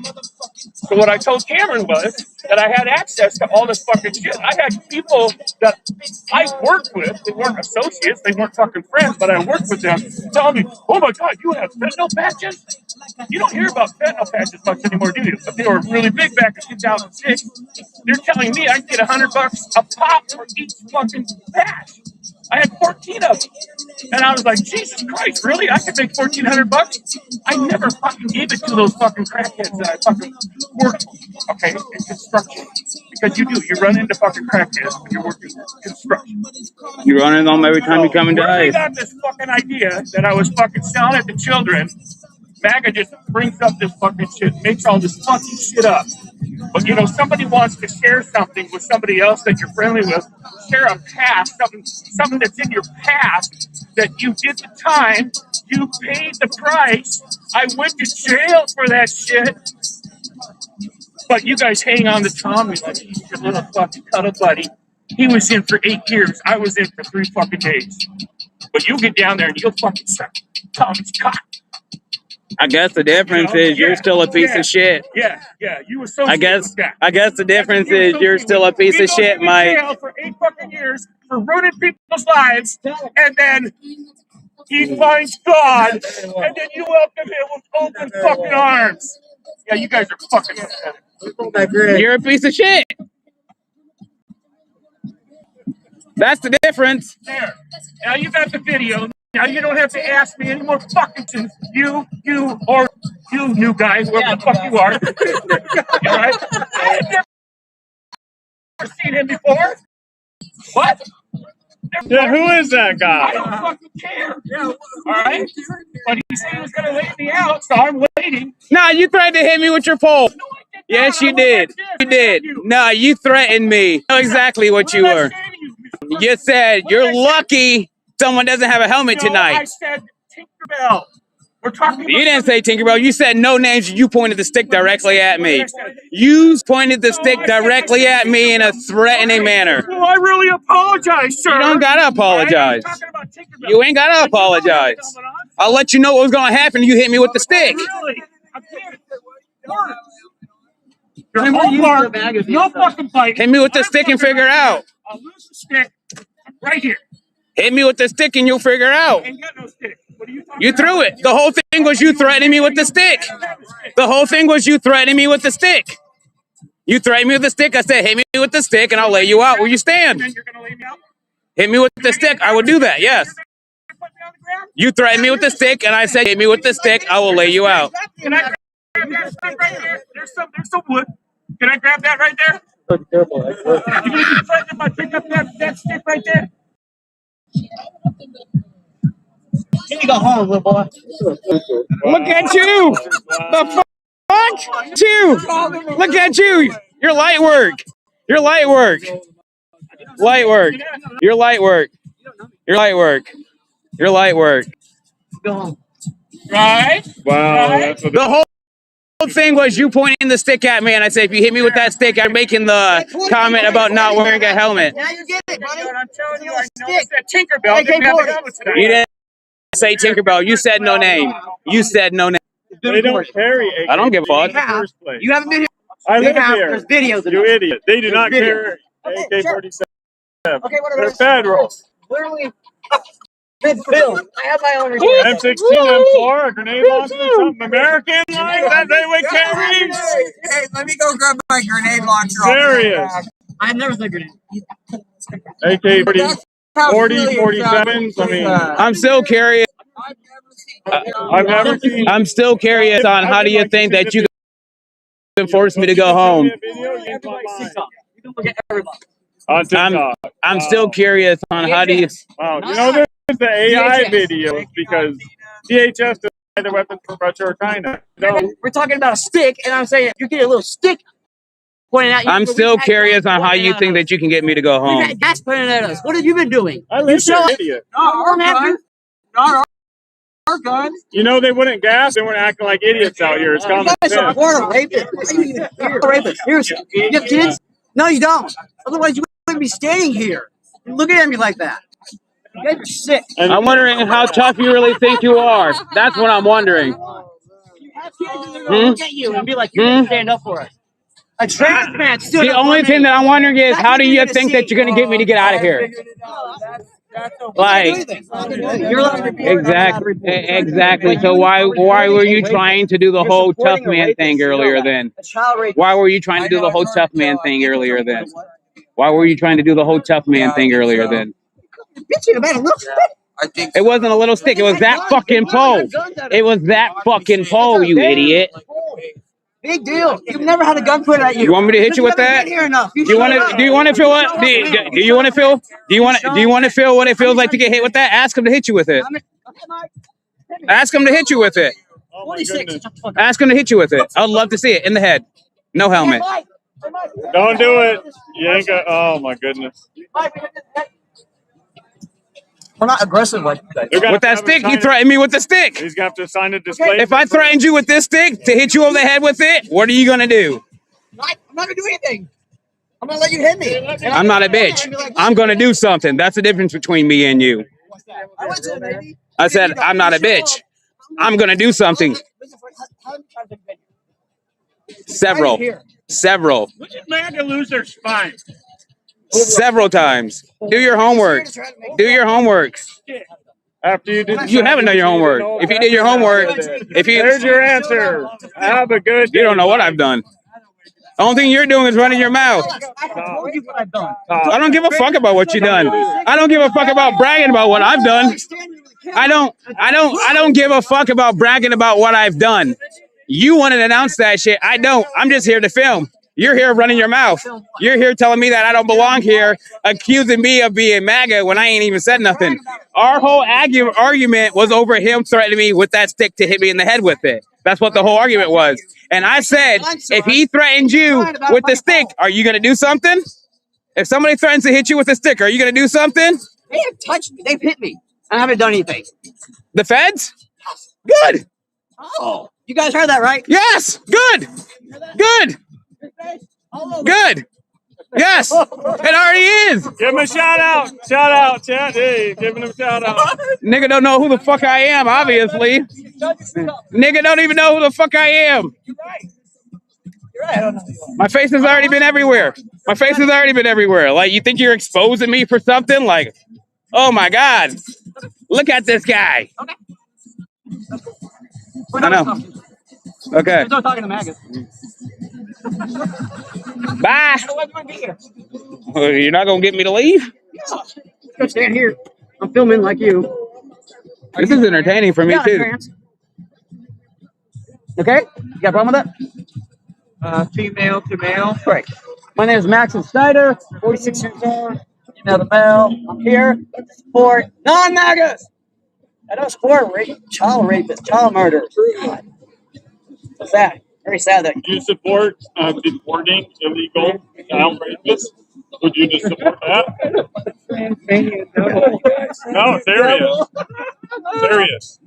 So what I told Cameron was that I had access to all this fucking shit. I had people that I worked with. They weren't associates. They weren't fucking friends, but I worked with them telling me, oh my God, you have fentanyl patches? You don't hear about fentanyl patches much anymore, do you? But they were really big back in 2006. They're telling me I can get $100 a pop for each fucking patch. I had 14 of them. And I was like, Jesus Christ, really? I could make $1,400? I never fucking gave it to those fucking crackheads that I fucking worked, okay, in construction. Because you do. You run into fucking crackheads when you're working construction. You run into them every time you come and They dive. got this fucking idea that I was fucking selling it to children. MAGA just brings up this fucking shit, makes all this fucking shit up. But you know, somebody wants to share something with somebody else that you're friendly with, share a past, something that's in your past that you did the time, you paid the price, I went to jail for that shit. But you guys hang on to Tommy like he's your little fucking cuddle buddy. He was in for 8 years. I was in for 3 fucking days. But you get down there and you'll fucking start telling his cock. I guess the difference is you're still a piece of shit. Yeah. You associate with that. I guess the difference is you're still a piece of shit, Mike. Jail for 8 fucking years for ruining people's lives, and then he finds God, and then you welcome him with open fucking arms. Yeah, you guys are fucking pathetic. You're a piece of shit. That's the difference. There. Now you got the video. Now you don't have to ask me any more fucking questions. You, or you new guy, whoever the fuck you are. All right? I have never seen him before. What? Yeah, who is that guy? I don't fucking care. All right? But he said he was going to lay me out, so I'm waiting. Nah, you threatened to hit me with your pole. No, I did not. Yes, you did. You did. No, you threatened me. I know exactly what you were. You said you're lucky someone doesn't have a helmet No, I tonight. said Tinkerbell. We're talking about You didn't say Tinkerbell. You said no names. You pointed the stick directly at me. You pointed the stick directly at me in a threatening manner. Well, I really apologize, sir. You don't gotta apologize. You ain't gotta apologize. I'll let you know what was gonna happen. You hit me with the stick. Really? I can't. Your Hallmark, no fucking fight. Hit me with the stick and figure it out. I'll lose the stick right here. Hit me with the stick and you'll figure it out. Ain't got no stick. What are you talking You about? threw it. The whole thing was you threatening me with the stick. The whole thing was you threatening me with the stick. You threatened me with the stick. I said, hit me with the stick and I'll lay you out where you stand. Then you're gonna lay me out? Hit me with the stick. I would do that, yes. Put me on the ground? You threatened me with the stick and I said, hit me with the stick. I will lay you out. Can I grab that stick right there? There's some wood. Can I grab that right there? You gonna be threatened if I pick up that stick right there? You need to go home, little boy. Look at you. The fuck? You. Look at you. You're light work. You're light work. Light work. You're light work. You're light work. You're light work. Go home. Right? Wow, that's what The whole thing was you pointing the stick at me, and I said, if you hit me with that stick, I'm making the comment about not wearing a helmet. Now you get it, buddy. I'm telling you, I noticed that Tinkerbell didn't have a helmet tonight. You didn't say Tinkerbell. You said no name. You said no name. they don't carry AK. I don't give a fuck. in the first place. You haven't been here. I live There's here. videos of You it. idiot. They do not There's carry Okay, sure. AK-47. Okay, whatever. They're federal. Literally, mid-film. I have my own M16, M4, a grenade launcher, something American like that they would carry. Hey, let me go grab my grenade launcher. Serious. I've never said grenade. AK-40, 47s. I mean, I'm still curious. I've never seen. I'm still curious on how do you think that you can force me to go home? On TikTok. I'm still curious on how do you. Wow, you know there's the AI videos because DHS doesn't have the weapons from Russia or China. No. We're talking about a stick, and I'm saying you get a little stick pointing at you. I'm still curious on how you think that you can get me to go We've home. had gas pointing at us. What have you been doing? I live here, idiot. Not our gun. You know they wouldn't gas. They weren't acting like idiots out here. It's common You guys sense. support a rapist. Why are you even here? A rapist. Seriously. You have kids? No, you don't. Otherwise, you wouldn't be standing here and looking at me like that. You guys are sick. I'm wondering how tough you really think you are. That's what I'm wondering. You have kids and they're going to look at you and be like, you didn't stand up for us. A trans man stood The up for only me. thing that I'm wondering is That's how what do you're you gonna think see. that you're going to get me to get out of here? Like, You're allowed to report. exactly. So why were you trying to do the whole tough man thing earlier then? A child rape. Why were you trying to do the whole tough man thing earlier then? Why were you trying to do the whole tough man thing earlier then? Bitching about a little stick. It wasn't a little stick. It was that fucking pole. It was that fucking pole, you idiot. Big deal. You've never had a gun pointed at you. You want me to hit you with haven't that? been here enough. Do you want to? Do you want to feel what? Do you want to feel? Do you want to feel what it feels like to get hit with that? Ask him to hit you with it. Ask him to hit you with it. Oh my goodness. Ask him to hit you with it. I'd love to see it in the head. No helmet. Don't do it. You ain't got. Oh my goodness. We're not aggressive like that. With that stick, you threatened me with the stick. He's got to sign a disclaimer. If I threatened you with this stick to hit you over the head with it, what are you gonna do? I'm not going to do anything. I'm gonna let you hit me. I'm not a bitch. I'm gonna do something. That's the difference between me and you. I went to the Navy. I said I'm not a bitch. I'm gonna do something. Several. Look at MAGA lose their spine. Several times. Do your homework. Do your homework. After you did, You haven't done your homework. If you did your homework, there's your answer. Have a good day. You don't know what I've done. The only thing you're doing is running your mouth. I told you what I've done. I don't give a fuck about what you've done. I don't give a fuck about bragging about what I've done. I don't give a fuck about bragging about what I've done. You want to announce that shit. I don't. I'm just here to film. You're here running your mouth. You're here telling me that I don't belong here, accusing me of being MAGA when I ain't even said nothing. Our whole argument was over him threatening me with that stick to hit me in the head with it. That's what the whole argument was. And I said, if he threatened you with the stick, are you going to do something? If somebody threatens to hit you with a stick, are you going to do something? They have touched me. They've hit me. I haven't done anything. The feds? Good. Oh, you guys heard that, right? Yes. Good. Good. Good. Yes. It already is. Give him a shout out. Shout out, chat. Hey, giving him a shout out. Nigga don't know who the fuck I am, obviously. Nigga don't even know who the fuck I am. You're right. I don't know. My face has already been everywhere. My face has already been everywhere. Like, you think you're exposing me for something? Like, oh my God. Look at this guy. Okay. I know. Okay. We're talking to maggots. Bye. You're not gonna get me to leave? Go stand here. I'm filming like you. This is entertaining for me Yeah, too. trans. Okay? You got a problem with that? Female to male. Great. My name is Maxon Snyder, 46 years old. Female to male. I'm here to support non-MAGAs. I don't support child rapists, child murderers. So sad. Very sad that Would you support deporting illegal child rapists? Would you just support that? No, serious. Serious.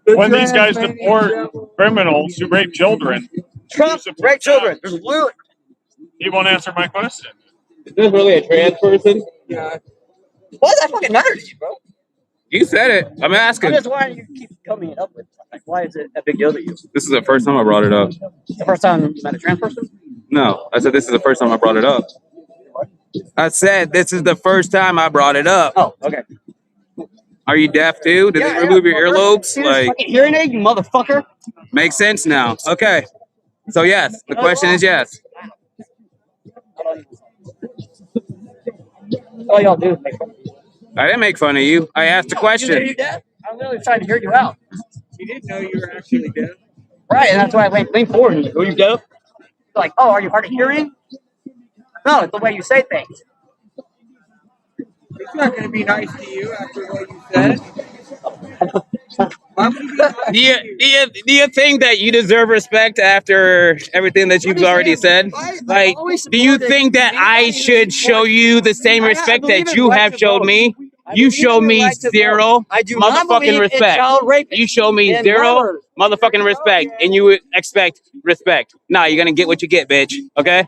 When these guys deport criminals who rape children, Trump rape children. There's literally. he won't answer my question. Is this really a trans person? Why does that fucking matter to you, bro? You said it. I'm asking. I'm just why you keep coming up with. Like, why is it a big deal to you? This is the first time I brought it up. The first time you met a trans person? No, I said this is the first time I brought it up. I said this is the first time I brought it up. Oh, okay. Are you deaf too? Did they remove your earlobes? See this Like, fucking hearing aid, you motherfucker. makes sense now. Okay. So yes, the question is yes. All y'all do is make fun of me. I didn't make fun of you. I asked a You question. deaf? I'm literally trying to hear you out. You didn't know you were actually deaf. Right, and that's why I leaned forward and are you deaf? Like, oh, are you hard of hearing? No, it's the way you say things. It's not going to be nice to you after what you said. Do you think that you deserve respect after everything that you've already said? Like, do you think that I should show you the same respect that you have showed me? You show me zero motherfucking respect. You show me zero motherfucking respect, and you expect respect. Nah, you're gonna get what you get, bitch. Okay?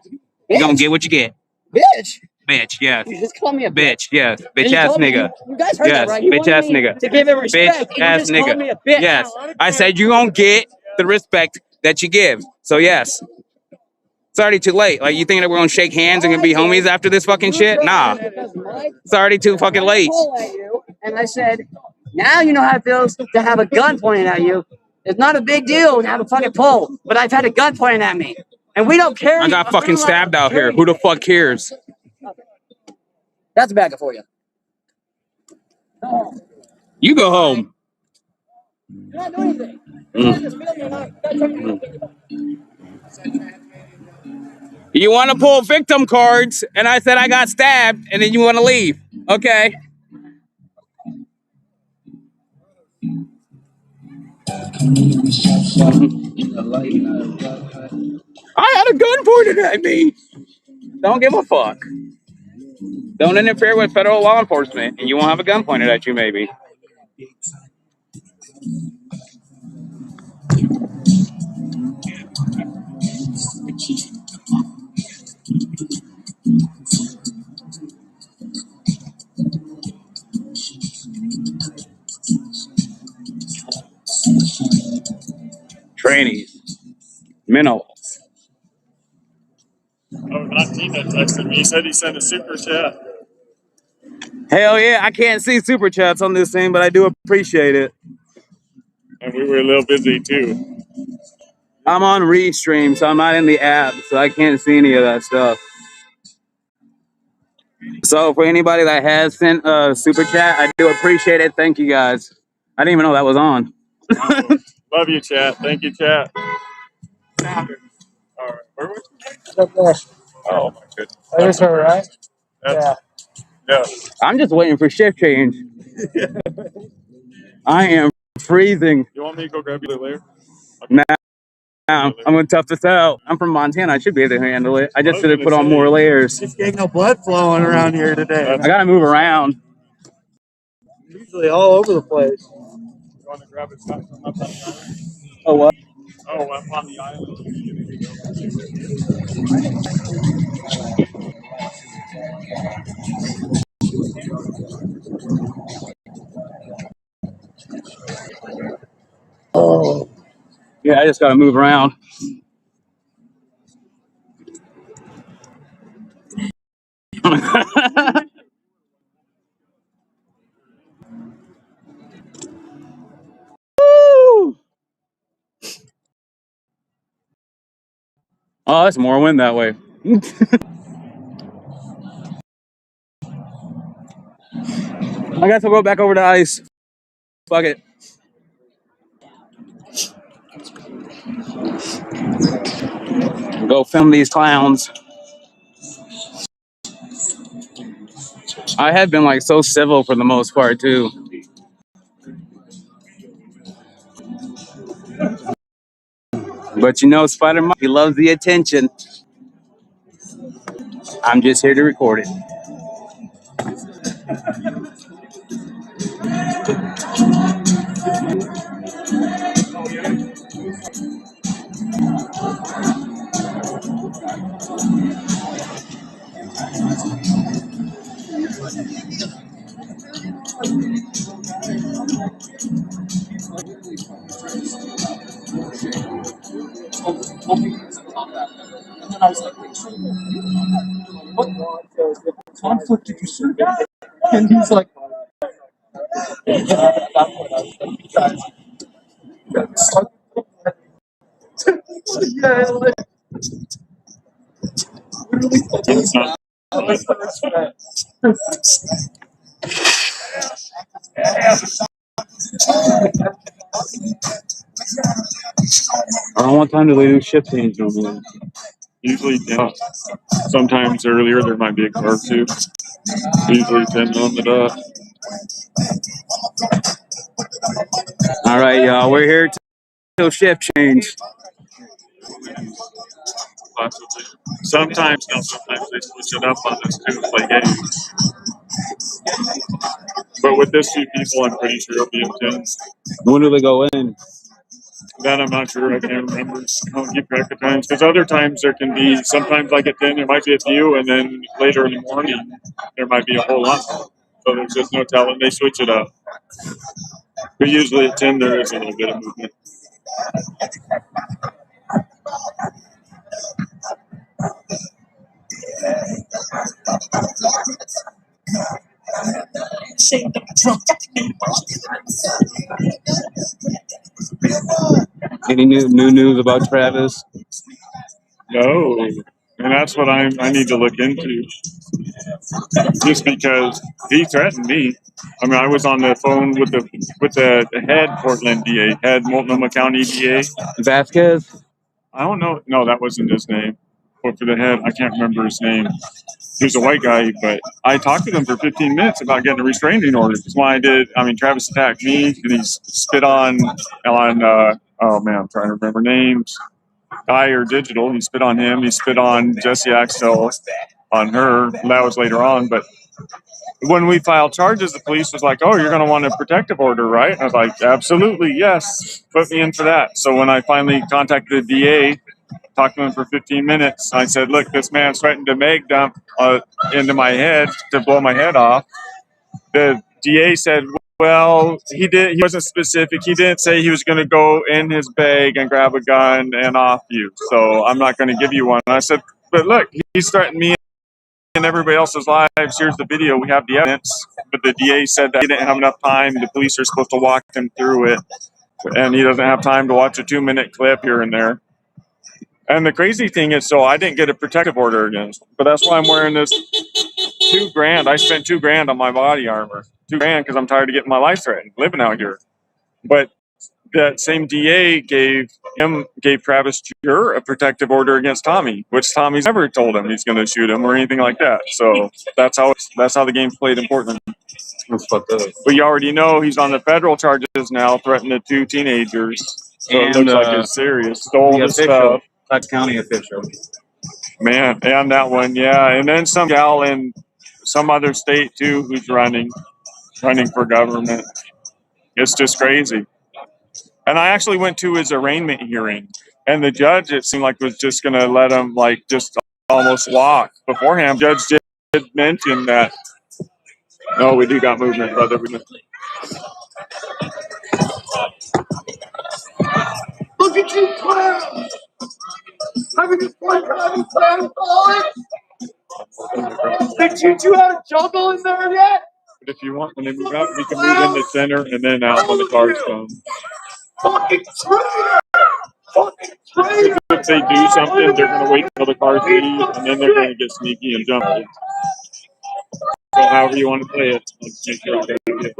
You're gonna get what you get. Bitch! Bitch, yes. You just called me a Bitch, yes. And Bitch you ass told me- nigga. You guys heard Yes, that, right? You bitch wanted ass me nigga. to give him respect. Bitch and you ass just called me a nigga. bitch. Yes. I said you gonna get the respect that you give. So yes. It's already too late. Like, you thinking that we're gonna shake hands and gonna be homies after this fucking shit? Nah. It's already too fucking late. And I said, now you know how it feels to have a gun pointed at you. It's not a big deal to have a fucking pole, but I've had a gun pointed at me. And we don't care. I got fucking stabbed out here. Who the fuck cares? That's a bag for you. You go home. You're not doing anything. You want to pull victim cards, and I said I got stabbed, and then you want to leave. Okay. I had a gun pointed at me. Don't give a fuck. Don't interfere with federal law enforcement, and you won't have a gun pointed at you, maybe. trannies, minnow. Oh, not Tina texted me. He said he sent a super chat. Hell yeah, I can't see super chats on this thing, but I do appreciate it. And we were a little busy too. I'm on Restream, so I'm not in the app, so I can't see any of that stuff. So for anybody that has sent a super chat, I do appreciate it. Thank you guys. I didn't even know that was on. Oh, love you, chat. Thank you, chat. All right. Where was It's up there. Oh my goodness. That is her, right? That's, yeah. I'm just waiting for shift change. I am freezing You want me to go grab you later? now. I'm gonna tough this out. I'm from Montana. I should be able to handle it. I just should have put on more layers. Just getting no blood flowing around here today. I gotta move around. Usually all over the place. You want to grab it from up on the island? Oh what? Oh, up on the island. Oh. Yeah, I just gotta move around. Woo! Oh, that's more wind that way. I guess we'll go back over to ice. Fuck it. Go film these clowns. I have been like so civil for the most part too. But you know, Spider-Man, he loves the attention. I'm just here to record it. What conflict did you see? And he's like, yeah, like, Around what time do they do shift change normally? Usually 10. Sometimes earlier there might be a car too. Usually 10 on the dot. All right, y'all, we're here till shift change. Possibly. Sometimes they switch it up on us too, play games. But with this few people, I'm pretty sure it'll be intense. When do they go in? That I'm not sure. I can't remember. I don't keep track of times. Because other times there can be, sometimes like at 10, there might be a few, and then later in the morning, there might be a whole lot more. So there's just no telling. They switch it up. But usually at 10, there is a little bit of movement. Any new news about Travis? No. And that's what I need to look into. Just because he threatened me. I mean, I was on the phone with the head Portland DA, head Multnomah County DA. Vasquez? I don't know. No, that wasn't his name. But for the head, I can't remember his name. He was a white guy, but I talked to him for 15 minutes about getting a restraining order. That's why I did. I mean, Travis attacked me, and he spit on. Oh man, I'm trying to remember names. Guy or Digital. He spit on him. He spit on Jesse Axel, on her. That was later on, but when we filed charges, the police was like, "Oh, you're going to want a protective order, right?" And I was like, "Absolutely, yes. Put me in for that." So when I finally contacted the DA, talked to him for 15 minutes, I said, "Look, this man's threatened to mag dump into my head to blow my head off." The DA said, Well, he did. He wasn't specific. He didn't say he was going to go in his bag and grab a gun and off you. So I'm not going to give you one. I said, but look, he's threatened me and everybody else's lives. Here's the video. We have the evidence. But the DA said that he didn't have enough time. The police are supposed to walk him through it, and he doesn't have time to watch a 2-minute clip here and there. And the crazy thing is, so I didn't get a protective order against him, but that's why I'm wearing this $2,000. I spent $2,000 on my body armor. $2,000 because I'm tired of getting my life threatened living out here. But that same DA gave Travis Jure a protective order against Tommy, which Tommy's never told him he's going to shoot him or anything like that. So that's how the game's played in Portland. But you already know he's on the federal charges now, threatening 2 teenagers. So it looks like it's serious. Stole the stuff. Clutch County official. Man, and that one, yeah. And then some gal in some other state too who's running for government. It's just crazy. And I actually went to his arraignment hearing, and the judge, it seemed like, was just going to let him just almost walk beforehand. Judge did mention that. No, we do got movement, brother. Look at you, clown! Having this one clown on! They teach you how to juggle in there yet? But if you want, when they move out, we can move in the center and then out when the cars come. Fucking traitor! Fucking traitor! If they do something, they're going to wait until the cars leave, and then they're going to get sneaky and jump it. So however you want to play it, let's make sure I get it.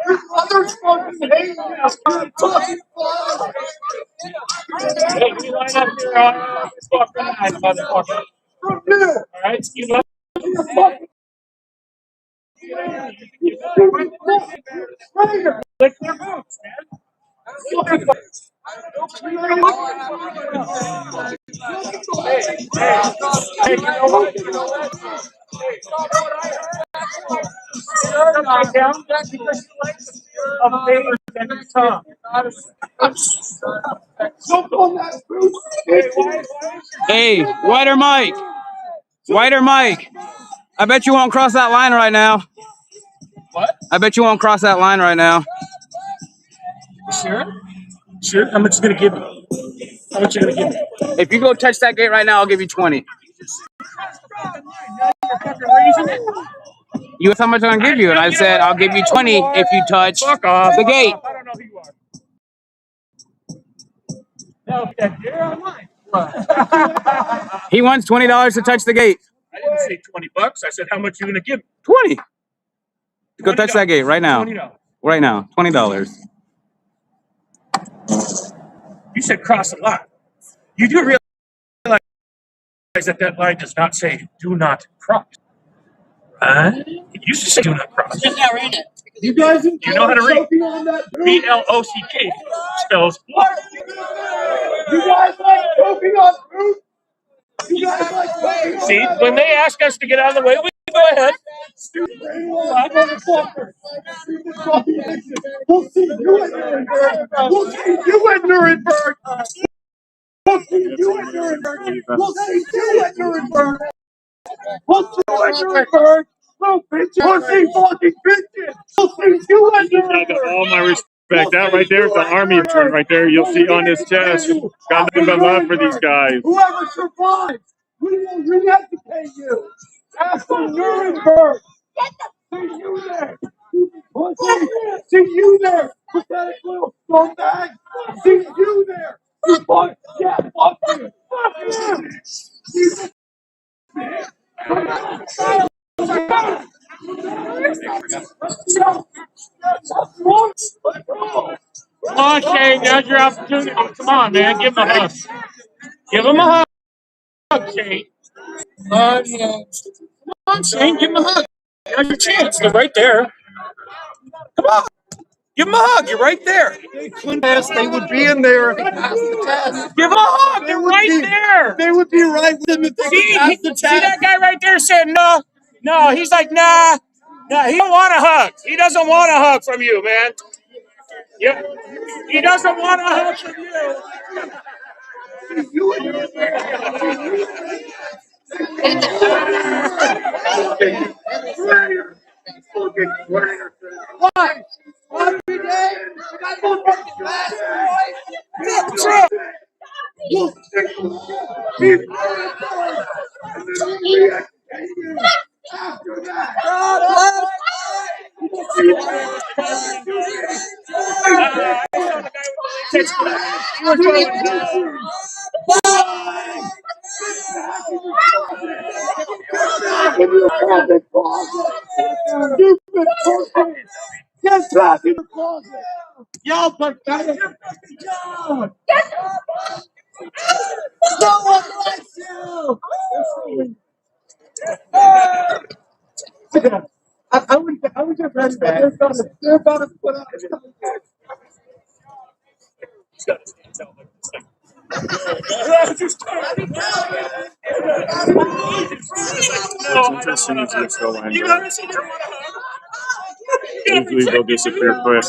Your mother's fucking hating you. You're fucking fly. Hey, you line up here, fucking eyes, motherfucker. From you. All right, you love You're fucking traitor. lick your boots, man. Hey, you know what? You know what? Hey, down because you like the fear of favors and your tongue. Jump on that boot. Hey, Whiter Mike. Whiter Mike. I bet you won't cross that line right now. What? I bet you won't cross that line right now. Sure? Sure? How much you gonna give me? How much you gonna give me? If you go touch that gate right now, I'll give you 20. You asked how much I'm gonna give you, and I said I'll give you 20 if you touch the gate. I don't know who you are. No, you're online. He wants $20 to touch the gate. I didn't say $20. I said how much you gonna give me? 20. Go touch that gate right now. $20. Right now, $20. You said cross the line. You do realize that line does not say do not cross. It used to say do not cross. You guys You know how to read. on that boot? BLOCK spells block. You guys like choking on boot? You guys like choking on See, that when they ask us to get out of the way, we go ahead. stupid motherfucker? We'll see you at Nuremberg. We'll see you at Nuremberg. We'll see you at Nuremberg. We'll see you at Nuremberg. We'll see you at Nuremberg. Little bitches. We'll see fucking bitches. We'll see you at Nuremberg. All my respect. That right there is the army veteran right there. You'll see on his chest. Got nothing but love for these guys. Whoever survives, we will re-educate you. After Nuremberg. See you there. See you there. Pathetic little scumbag. See you there. You fuck. Yeah, fuck you. Fuck you. Come on, Shane. Now's your opportunity. Come on, man. Give him a hug. Give him a hug, Shane. Come on, Shane. Give him a hug. Now's your chance. They're right there. Come on. Give him a hug. You're right there. They would be in there if they passed the test. Give him a hug. They're right there. They would be right with him if they passed the See test. that guy right there saying no? No, he's like, nah. No, he don't want a hug. He doesn't want a hug from you, man. Yep. He doesn't want a hug from you. Y'all pathetic. I would just read that. They're about to put out. What's interesting is they're still lined up. Usually they'll disappear quick.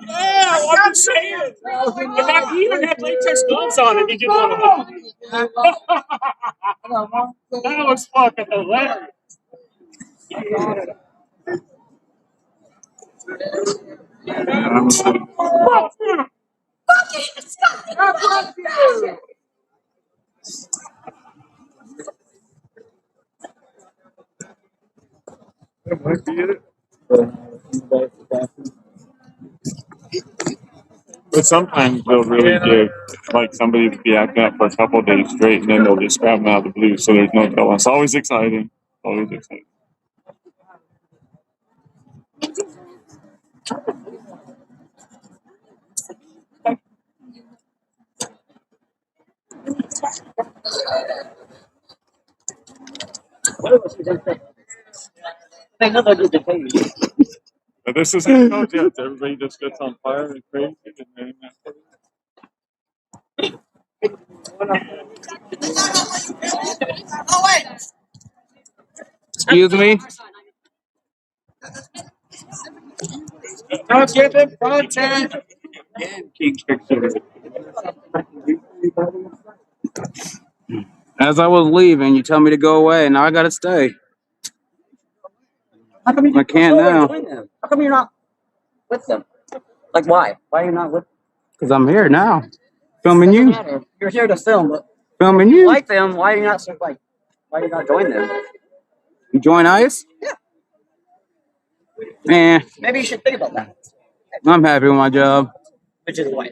Yeah, I'm just saying. The fact he even had latex gloves on and he didn't want to look. That was fucking hilarious. But sometimes they'll really give like somebody to be acting up for a couple of days straight, and then they'll just grab them out of the blue. So there's no telling. It's always exciting. Always exciting. But this is how it goes. Yeah, everybody just gets on fire and crazy, and then Excuse me? Don't give him content. As I was leaving, you tell me to go away, and now I gotta stay. How come you I can't now. join them? How come you're not with them? Like, why? Why are you not with them? Because I'm here now. Filming you. You're here to film, but Filming if you you. like them, why are you not like? Why are you not join them? You join ICE? Yeah. Eh, Maybe you should think about that. I'm happy with my job. Which is what?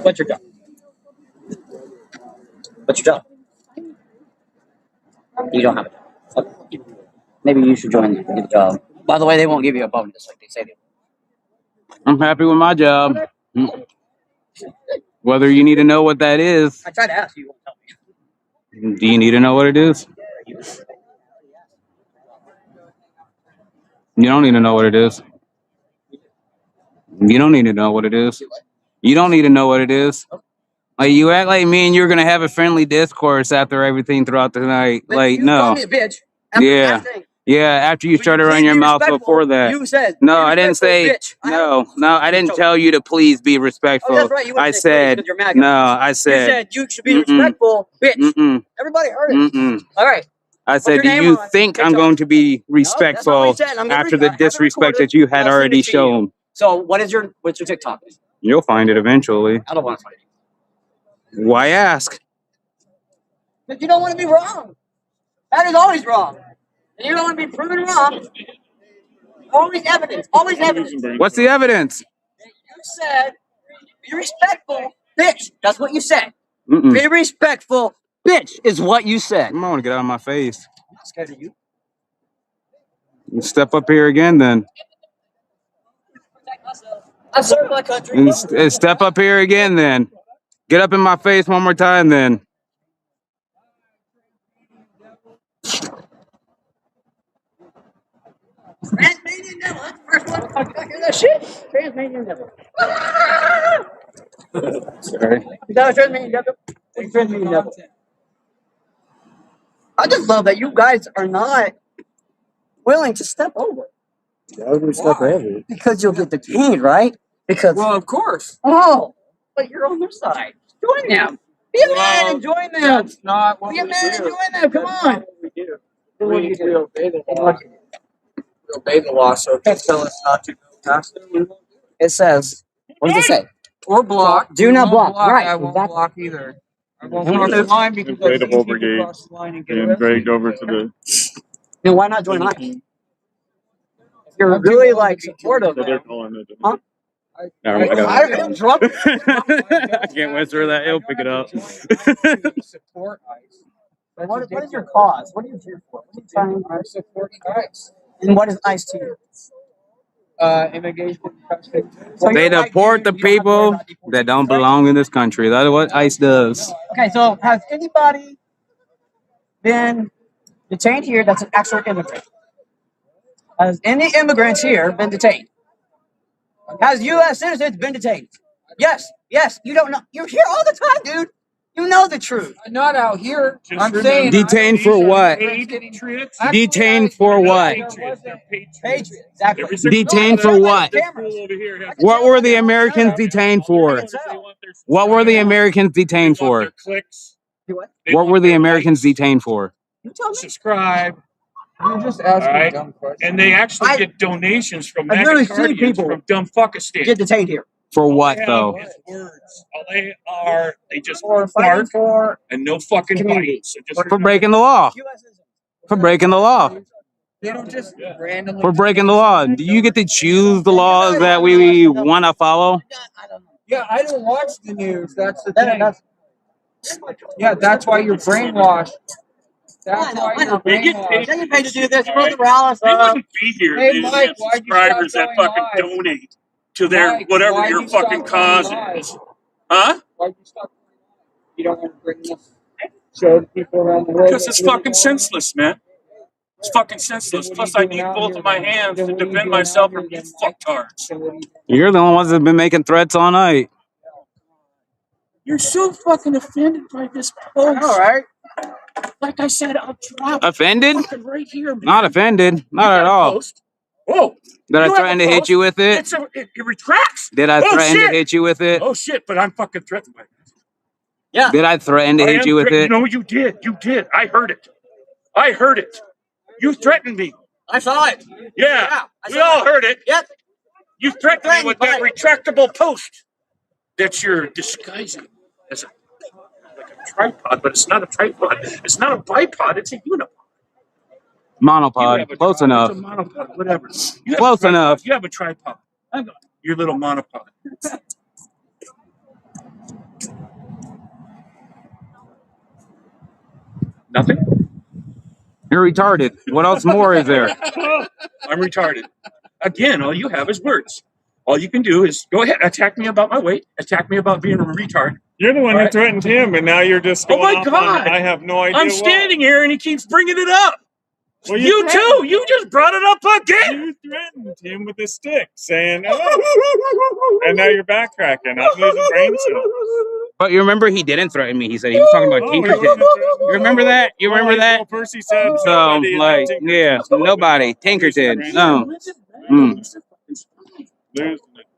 What's your job? What's your job? You don't have a job. Okay. Maybe you should join them and get a job. By the way, they won't give you a bonus like they say they will. I'm happy with my job. Whether you need to know what that is. I tried to ask you, you won't tell me. Do you need to know what it is? You don't need to know what it is. You don't need to know what it is. You don't need to know what it is. Like, you act like me and you're gonna have a friendly discourse after everything throughout the night. Like, you no. called me a bitch. After Yeah. last thing. Yeah, after you started running your mouth before that. You said, No, I didn't say. bitch. No, I didn't tell you to please be respectful. Oh, that's right. You I wouldn't say said. because you're mad. No, I You said. said you should be respectful, bitch. Mm-mm. Everybody heard it. Mm-mm. All right. I What's said, your do name you on think I'm TikTok? going to be No, that's not what respectful you said. I'm gonna after I the have it disrespect recorded, that you and had I'll send already it to you. shown? So what's your TikTok? You'll find it eventually. I don't want to find it. Why ask? But you don't want to be wrong. That is always wrong. And you don't want to be proven wrong. Always evidence. Always evidence. What's the evidence? You said, be respectful, bitch. That's what you said. Mm-mm. Be respectful, bitch, is what you said. I'm gonna get out of my face. I'm not scared of you. You step up here again, then. I serve my country. And step up here again, then. Get up in my face one more time, then. Transmanian devil. That's the first one. I hear that shit. Transmanian devil. Sorry. Is that a Transmanian devil? It's Transmanian devil. I just love that you guys are not willing to step over. Why would we step over? Because you'll get detained, right? Because Of course. oh, but you're on their side. Join them. Be a man and join them. That's not what Be a we man do. and join them. Come That's on. not what we do. We obey the law. We obey the law, so if you tell us not to go past it, we won't. It says, what does it say? Or block. Do not block. Right, I won't exactly. block either. I won't And cross the line because I've seen Inflatable people brigade cross the line and get being arrested. dragged over to the. Then why not join ICE? If you're really like supportive, So they're calling it. huh? I I'm drunk. can't whisper that. He'll pick it up. Support ICE. What is your cause? What are you here for? What are you trying? I'm supporting ICE. And what is ICE to you? Immigration custody. So They you're like, deport the you don't have to worry people about deportation. that don't belong in this country. That's what ICE does. Okay, so has anybody been detained here that's an actual immigrant? Has any immigrants here been detained? Has U.S. citizens been detained? Yes, yes. You don't know. You're here all the time, dude. You know the truth. I'm not out here. Just I'm remember, saying. Detained for what? Patriots. Detained for what? Patriots. They're patriots. Patriot, exactly. Every single Detained one of for them. what? This fool over here has What were the Americans detained for? What were the Americans detained They want their for? clicks. What? They What want were the their Americans likes. detained for? You tell me. Subscribe. You're just asking All right. dumb questions. And they actually I- get donations from I've literally seen MAGA people from dumb fuckistan. Get detained here. For All what they have though? is words. All they are, they just For fighting bark for and no fucking community. bite. So just For breaking the law. U.S. citizens. For breaking the law. They don't just randomly. For breaking the law. Do you get to choose the laws that we want to follow? I don't know. Yeah, I don't watch the news. That's the That- thing. that's- Yeah, that's why you're brainwashed. That's I know, why I know. you're They get brainwashed. paid. They get paid to do this. Rose Morales. They wouldn't be here Hey, if they didn't Mike, have why'd you subscribers stop that going fucking live? donate to their Mike, whatever why'd your you stop fucking going cause live? is. Huh? Why'd you stop? You don't want to bring this show to people around the world. Because it's fucking senseless, man. It's fucking senseless. Plus, I need both of my hands to defend myself from you fucktards. You're the ones that have been making threats all night. You're so fucking offended by this post. All right. Like I said, I'll drop Offended? fucking right here, man. Not offended. You Not got at a all. post. Whoa. Did I You have threaten a to hit post. you with it? It retracts. Did I Oh, threaten to shit. hit you with it? Oh shit! But I'm fucking threatened by it. Yeah. Did I threaten to I hit am you with it? No, you did. You did. I heard it. I heard it. You threatened me. I saw it. Yeah. I We saw all it. heard it. Yep. You threatened me with that Threatened, retractable post that you're disguising as like a tripod, but it's not a tripod. It's not a bipod. It's a unipod. You have Monopod. a Close tripod. enough. It's a monopod. Whatever. You have Close a tripod. enough. You have a tripod. Your little monopod. Nothing. You're retarded. What else more is there? I'm retarded. Again, all you have is words. All you can do is go ahead, attack me about my weight, attack me about being a retard. You're the one All who right. threatened him, and now you're just Oh going my off God. on, I have no idea. I'm standing here and he keeps bringing it up. Well, You too. You just brought it up again. You threatened him with a stick, saying, oh. And now you're backtracking. I'm losing brain cells. But you remember he didn't threaten me. He said he was talking about Oh, he Tinkerton. wasn't threatening. You remember that? You remember Well, that? Percy said So, nobody like, and yeah, nobody. Tinkerton. No.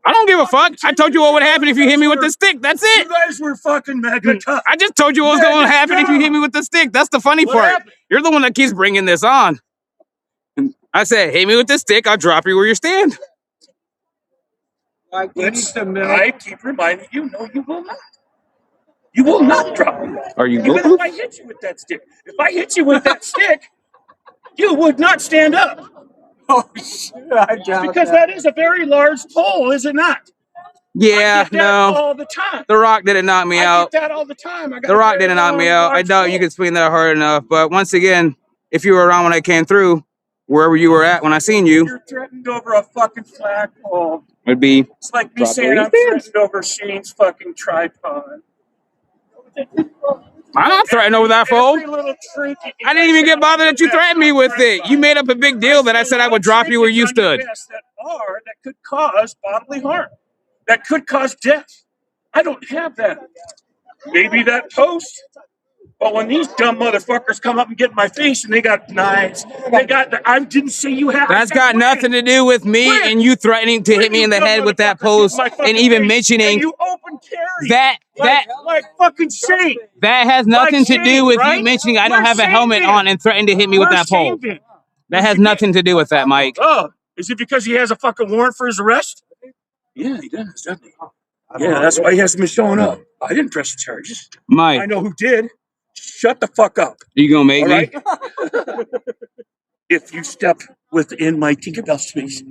I don't give a fuck. I told you what would happen if you hit me with the stick. That's You it. guys were fucking mega tough. I just told you what was going to happen if you hit me with the stick. That's the funny What part. happened? You're the one that keeps bringing this on. I said, hit me with the stick. I'll drop you where you stand. Like, you need some I keep reminding you, no, you will not. You will not drop me. Are you Even if bulletproof? I hit you with that stick. If I hit you with that stick, you would not stand up. Oh, shit. I doubt Because that is a very large pole, is it not? Yeah, I get that no. all the time. The Rock didn't knock me I out. get that all the time. I got The a Rock very didn't knock me out. I large doubt you pole. could swing that hard enough. But once again, if you were around when I came through, wherever you were at when I seen you, You're threatened over a fucking flagpole. would be. It's like me Drop saying where I'm you stand. threatened over Shane's fucking tripod. I'm not threatened over that fool. Every little trinket you I didn't guys even get have bothered on that you your threatened me vest with on it. You tripod. made up a big deal that I said I would drop you where you Trinkets on your stood. vest that could cause bodily harm, that could cause death. I don't have that. Maybe that post. But when these dumb motherfuckers come up and get in my face and they got knives, I didn't say you had. That's got nothing to do with me When? and you threatening to hit me in the head with that post and even mentioning you open carry that like fucking Shane. that has nothing Like to do Shane, with right? you mentioning I don't Where's have a Shane helmet been? on and threatened to hit me with Where's that pole. Shane been? That has nothing to do with that, Mike. Oh, is it because he has a fucking warrant for his arrest? Yeah, he does, doesn't he? Yeah, that's why he hasn't been showing up. I didn't press the charges. Mike, I know who did. Shut the fuck up. you gonna make All me? right? If you step within my Tinkerbell space,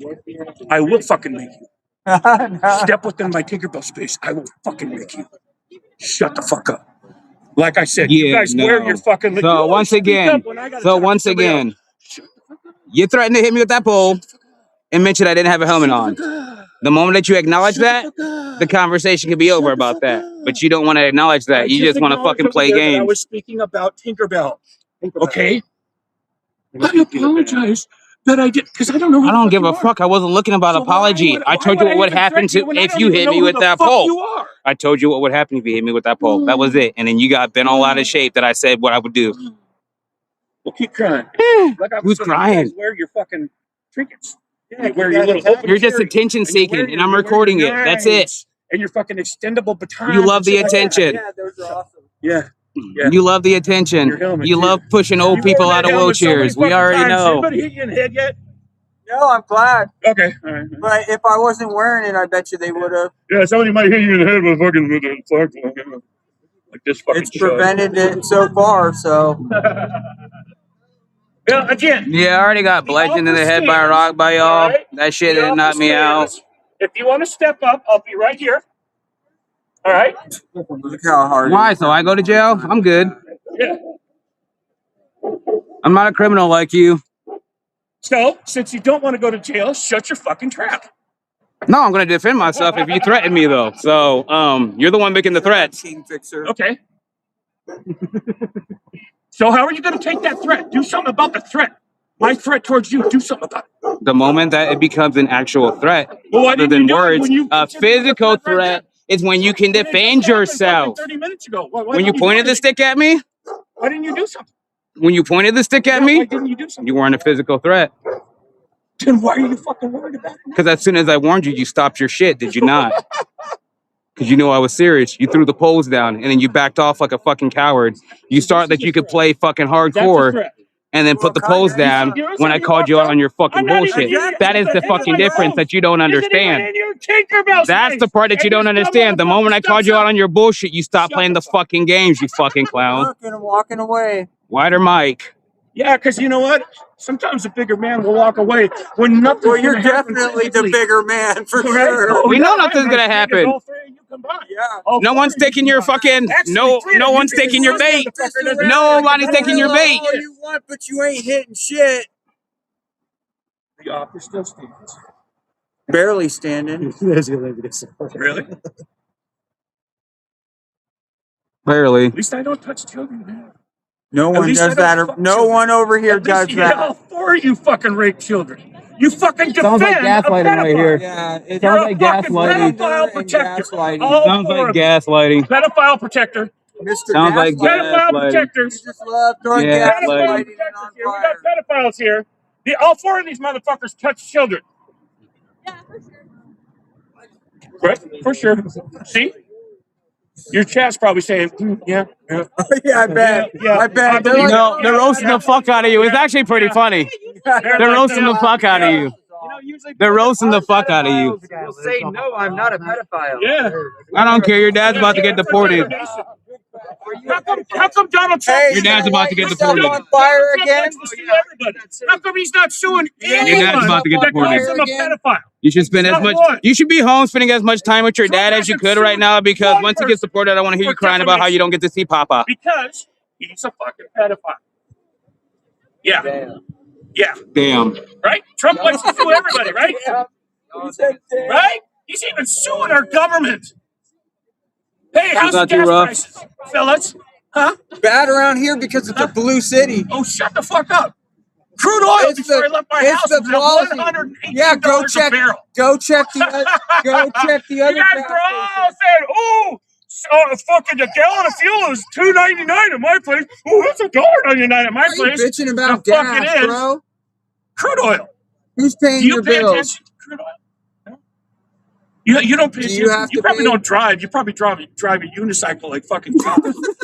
I will fucking make you. Step within my Tinkerbell space, I will fucking make you. Shut the fuck up. Like I said, you Yeah, guys wear no. your fucking. So you once speak again, up when I gotta talk to somebody else. you threatened to hit me with that pole and mentioned I didn't have a helmet on. The moment that you acknowledge that, the conversation can be over about that. But you don't want to acknowledge that. You just want to fucking play I games. was speaking about Tinkerbell. Okay? I apologize that I did, because I don't know who I the don't fuck give you a are. fuck. I wasn't looking about So apology. I told you what would happen to if you hit me with that pole. I told you what would happen if you hit me with that pole. That was it. And then you got bent all out of shape that I said what I would do. Well, keep crying. Like I was Who's saying, crying? You guys wear your fucking trinkets. You wear your little You're just attention seeking, and I'm recording it. That's it. And your fucking extendable baton. You love the attention. Yeah, those are awesome. Yeah. You love the attention. Your helmet, You too. love pushing old people out of wheelchairs. We already know. Anybody hit you in the head yet? No, I'm glad. Okay. All right. But if I wasn't wearing it, I bet you they would have. Yeah, somebody might hit you in the head with fucking like this fucking. It's prevented it so far, so. Yeah, again. Yeah, I already got bludgeoned in the head by a rock by y'all. Right? That shit didn't knock me out. If you want to step up, I'll be right here. All right? Look how hard. Why? So I go to jail? I'm good. Yeah. I'm not a criminal like you. So, since you don't want to go to jail, shut your fucking trap. No, I'm gonna defend myself if you threaten me though. So, you're the one making the threats. Okay. So how are you going to take that threat? Do something about the threat. My threat towards you, do something about it. The moment that it becomes an actual threat, Well, why other didn't than you do it words, when you a physical threat is when you can defend yourself. 30 minutes ago. Why When you didn't pointed do the stick at me, Why didn't you do something? when you pointed the stick at Why me, didn't you do something? you weren't a physical threat. Then why are you fucking worried about it? Because as soon as I warned you, you stopped your shit, did you not? Because you knew I was serious. You threw the poles down and then you backed off like a fucking coward. You thought that you could play fucking hardcore and then put the poles down when I called you out on your fucking bullshit. That is the fucking difference that you don't understand. That's the part that you don't understand. The moment I called you out on your bullshit, you stopped playing the fucking games, you fucking clown. I'm walking away. Wider mic. Yeah, because you know what? Sometimes a bigger man will walk away when nothing. Well, you're definitely the bigger man for sure. We know nothing's gonna happen. Yeah. No one's taking your fucking no one's taking your bait. Nobody's taking your bait. All you want, but you ain't hitting shit. The offer still stands. Barely standing. Really? Barely. At least I don't touch children, man. No one does that. No one over here does that. All four of you fucking rape children. You fucking defend Sounds like gaslighting right here. Yeah, it Sounds like gaslighting. Pedophile protector. Sounds like gaslighting. Pedophile protector. Mr. Sounds like Pedophile gaslighting. protectors. You just love throwing Yeah, gaslighting Pedophile on protectors here. We fire. got pedophiles here. All four of these motherfuckers touch children. Yeah, for sure. Right? For sure. See? Your chat's probably saying, yeah. Yeah, I bet. Yeah. I bet. No, they're roasting the fuck out of you. It's actually pretty funny. They're roasting the fuck out of you. They're roasting the fuck out of you. You'll say, no, I'm not a pedophile. Yeah. I don't care. Your dad's about to get deported. How come Donald Trump? Hey, Your dad's about to get yourself deported. on fire again? How come he's not suing anyone? Your dad's about to get that calls deported. him a pedophile? You should spend as much. You should be home spending as much time with your dad as you could right now because once he gets deported, I want to hear you crying about how you don't get to see Papa. Because he's a fucking pedophile. Yeah. Yeah. Damn. Right? Trump likes to sue everybody, right? Right? He's even suing our government. Hey, how's the gas prices, fellas? Huh? Bad around here because it's a blue city. Oh, shut the fuck up. Crude oil before I left my house was at $118 Yeah, go a check. barrel. Go check the other. Go check the other. You guys were all saying, "Oh, fucking a gallon of fuel is $2.99 at my place. Oh, that's $1.99 at my place." Bitching about The fuck it gas, is. bro. Crude oil. Who's paying Do you your pay bills? attention to crude oil? No? You don't pay Do attention. you have You to probably pay? don't drive. You probably drive a unicycle like fucking Josh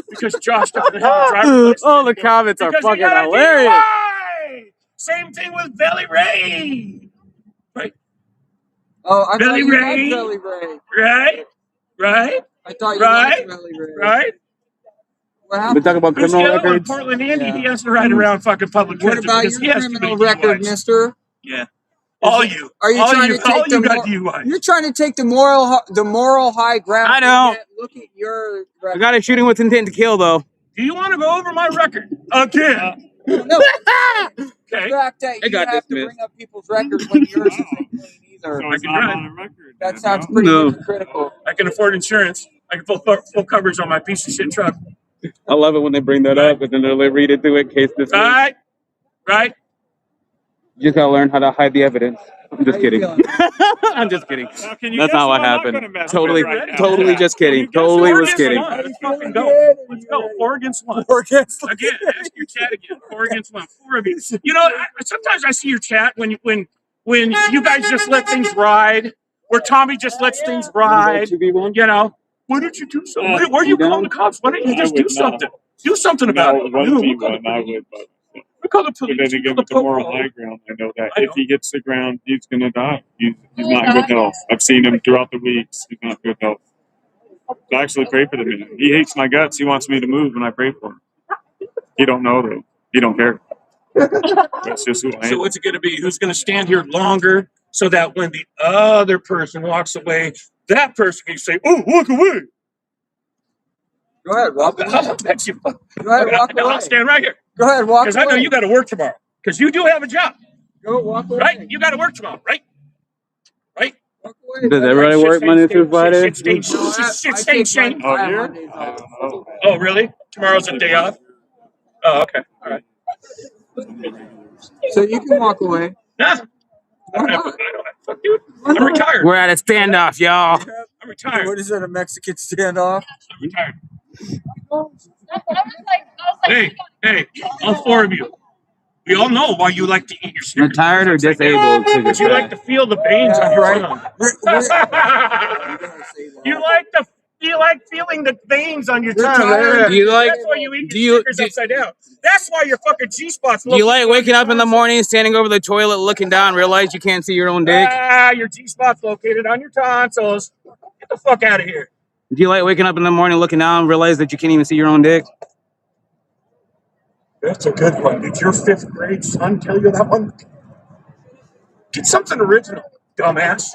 because Josh doesn't have a driver's license. Oh, the comments are Because he fucking got a hilarious. DUI. Same thing with Belly Ray. Right? Oh, I Billy thought you Ray. had Billy Ray. Right? Right? I thought you Right? liked Melly Ray. Right? What We happened? talk about Who's the criminal other one? records. Portland Andy. Yeah. He has to ride around fucking public What transit about because he your has too criminal many record, DUIs. mister? Yeah. Is All it- you. Are you all trying you, to take all the you got mor- DUIs. You're trying to take the moral high ground. I don't. Look at your I record. got a shooting with intent to kill, though. Do you want to go over my record again? No. The Okay. fact that It you got have to dismissed. bring up people's records when yours isn't clean either. So it's can not drive. on a record. That then, sounds no? pretty No. hypocritical. I can afford insurance. I can full coverage on my piece of shit truck. I love it when they bring that up, but then they'll read it through it, case dismissed. Right? Right? You just gotta learn how to hide the evidence. I'm just How you kidding. feeling? I'm just kidding. Now, can you That's guess not what I'm not happened. gonna mess with Totally, right now? totally Yeah. just kidding. Can you guess Totally Four was against kidding. one. Let's fucking Good. go. Let's go. 4 against 1. Again, ask your chat again. 4 against 1. 4 of you. You know, sometimes I see your chat when you guys just let things ride, where Tommy just lets things ride. 2v1? You know, why don't you do something? Why are you calling the cops? Why don't you just do something? Do something about No, it. it wasn't me one. I would, but Call the but police. then again, with the moral high ground, I know that I know. if he gets the ground, he's gonna die. He's not in good health. I've seen him throughout the weeks. He's not in good health. So I actually pray for the man. He hates my guts. He wants me to move when I pray for him. He don't know though. He don't care. That's just who I So am. what's it going to be? Who's going to stand here longer so that when the other person walks away, that person can say, "Oh, walk away." Go ahead, walk away. That's you. Go ahead, walk No, away. I'll stand right here Go ahead, walk because away. I know you got to work tomorrow. Because you do have a job, Go walk away. right? You got to work tomorrow, right? Right? Walk away. Does everybody work Monday through Friday? Shit stain Shane. Oh, I have here? Mondays I off. don't know. Oh, really? Tomorrow's a day off? Oh, okay. All right. So you can walk away. Nah. Why not? Fuck you. I'm retired. We're at a standoff, y'all. I'm retired. What is it, a Mexican standoff? I'm retired. Hey, all 4 of you. We all know why you like to eat your cigarettes. Retired or disabled? But you like to feel the veins on your tongue. You like feeling the veins on your tongue. tired. Do you like? That's why you eat Do your you stickers upside down. That's why your fucking G-spot's do you like waking up in the morning, standing over the toilet, looking down, realize you can't see your own dick? Your G-spot's located on your tonsils. Get the fuck out of here. Do you like waking up in the morning, looking down, realize that you can't even see your own dick? That's a good one. Did your 5th grade son tell you that one? Get something original, dumbass.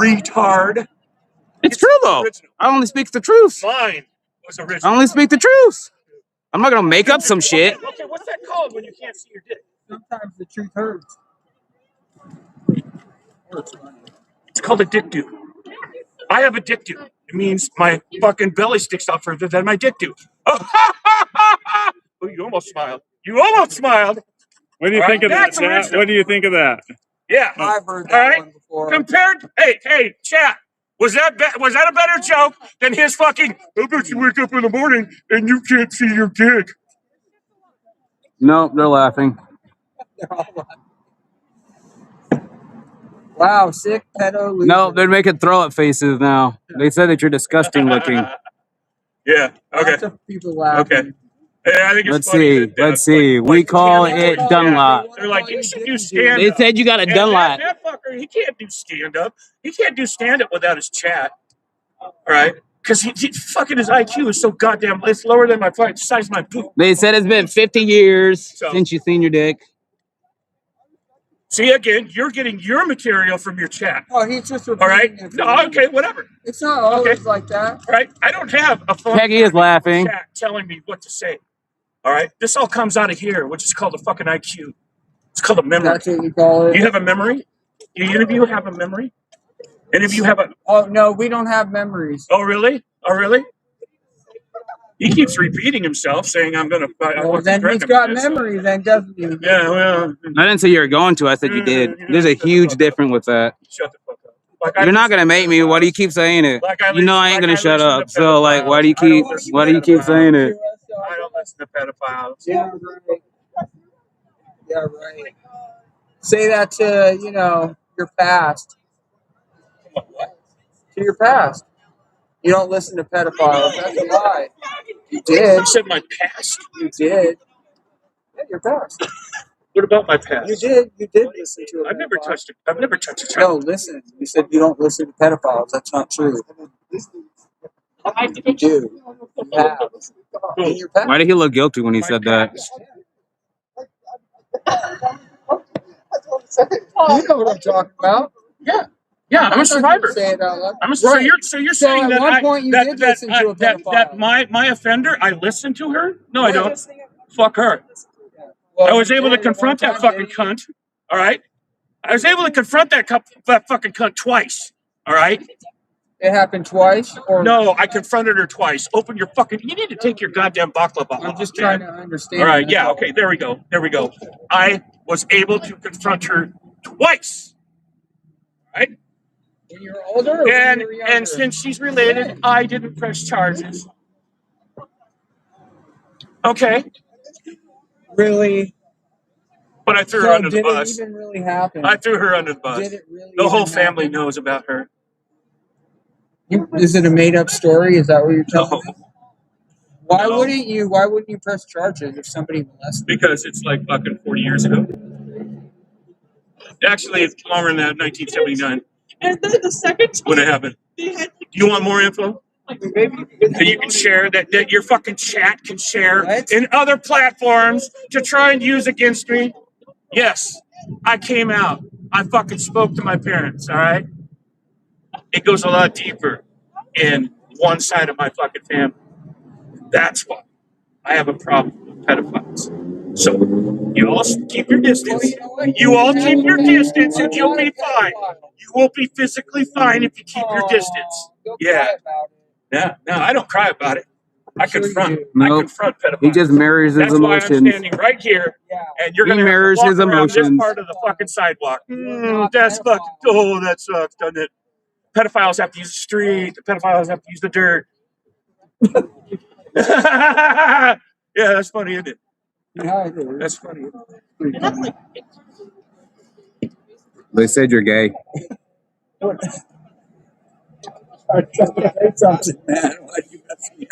Retard. It's true though. Original. I only speak the truth. Mine was I original. only speak the truth. I'm not gonna make up some shit. Okay, what's that called when you can't see your dick? Sometimes the truth hurts. It's called a dick do. I have a dick do. It means my fucking belly sticks out further than my dick do. Oh, you almost smiled. You almost smiled. What do you All think right, of that, that's Chat? original. What do you think of that? Yeah. I've heard All that right. one before. Compared, hey, chat. Was that a better joke than his fucking? I bet you wake up in the morning and you can't see your dick. No, they're laughing. Wow, sick pedo loser. No, they're making throw up faces now. They said that you're disgusting looking. Yeah. Okay. Lots of people laughing. Okay. Yeah, I think it's Let's funny see. that, Let's see. We call it Dunlop. They're like, you should do stand They up. said you got a Dunlop. That fucker, he can't do stand up. He can't do stand up without his chat. All right? Because he fucking his IQ is so goddamn, it's lower than my fucking size of my poop. They said it's been 50 years since you seen your dick. See, again, you're getting your material from your chat. Oh, he's just All right? repeating it. No, okay, whatever. It's not always like that. All right? I don't have a phone Peggy is laughing. chat telling me what to say. All right? This all comes out of here, which is called a fucking IQ. It's called a memory. That's what you call it. You have a memory? Do any of you have a memory? Any of you have a... Oh, no, we don't have memories. Oh, really? Oh, really? He keeps repeating himself, saying, I'm going to... Well, then he's got memory, then, doesn't he? Yeah, well... I didn't say you were going to. I said you did. There's a huge difference with that. Shut the fuck up. You're not gonna make me. Why do you keep saying it? You know I ain't gonna shut up. So like, why do you keep saying it? I don't listen to pedophiles. Yeah, right. Yeah, right. Say that to, your past. To your past. You don't listen to pedophiles. That's a lie. You did. You said my past? You did. Yeah, your past. What about my past? You did. You did listen to it. I've never touched a child. No, listen. You said you don't listen to pedophiles. That's not true. You do. You have. In your past. Why did he look guilty when he said that? You know what I'm talking about. Yeah. Yeah, I'm a survivor. Say it out loud. I'm a, so you're saying at that one point you did listen to a that pedophile. my offender, I listened to her? No, I Yeah. don't. Fuck her. Well, I was you able to did at one confront that time, fucking didn't you? cunt. All right. I was able to confront that fucking cunt twice. All right. It happened twice, or No, I confronted her twice. Open your fucking. You need to take your goddamn baklava off. I'm just man. trying to understand. All right. that's Yeah. all. Okay. There we go. There we go. I was able to confront her twice. Right. When you were older, or when And you were younger? and since she's related, I didn't press charges. Okay. Really? But I threw her So under the did it bus. even really happen? I threw her under the bus. Did it really? The whole even family happen? knows about her. Is it a made-up story? Is that what you're telling No. me? Why No. wouldn't you? Why wouldn't you press charges if somebody molested? Because it's like fucking 40 years ago. Actually, it's longer than that, 1979. And then the second When it happened. they had You want more info? That you can share, that your fucking chat can share What? in other platforms to try and use against me? Yes, I came out. I fucking spoke to my parents, all right? It goes a lot deeper in one side of my fucking family. That's why I have a problem with pedophiles. So you all keep your distance. You all keep your distance and you'll be fine. You will be physically fine if you keep your distance. Yeah. Yeah. No, I don't cry about it. I confront. I Nope. confront pedophiles. He just mirrors his That's why I'm emotions. standing right here, and you're He gonna have to mirrors walk his around this emotions. part of the fucking sidewalk. That's fucking. Oh, that sucks, doesn't it? Pedophiles have to use the street. The pedophiles have to use the dirt. Yeah, that's funny, isn't it? Yeah, it is. That's funny. They said you're gay. Something, man.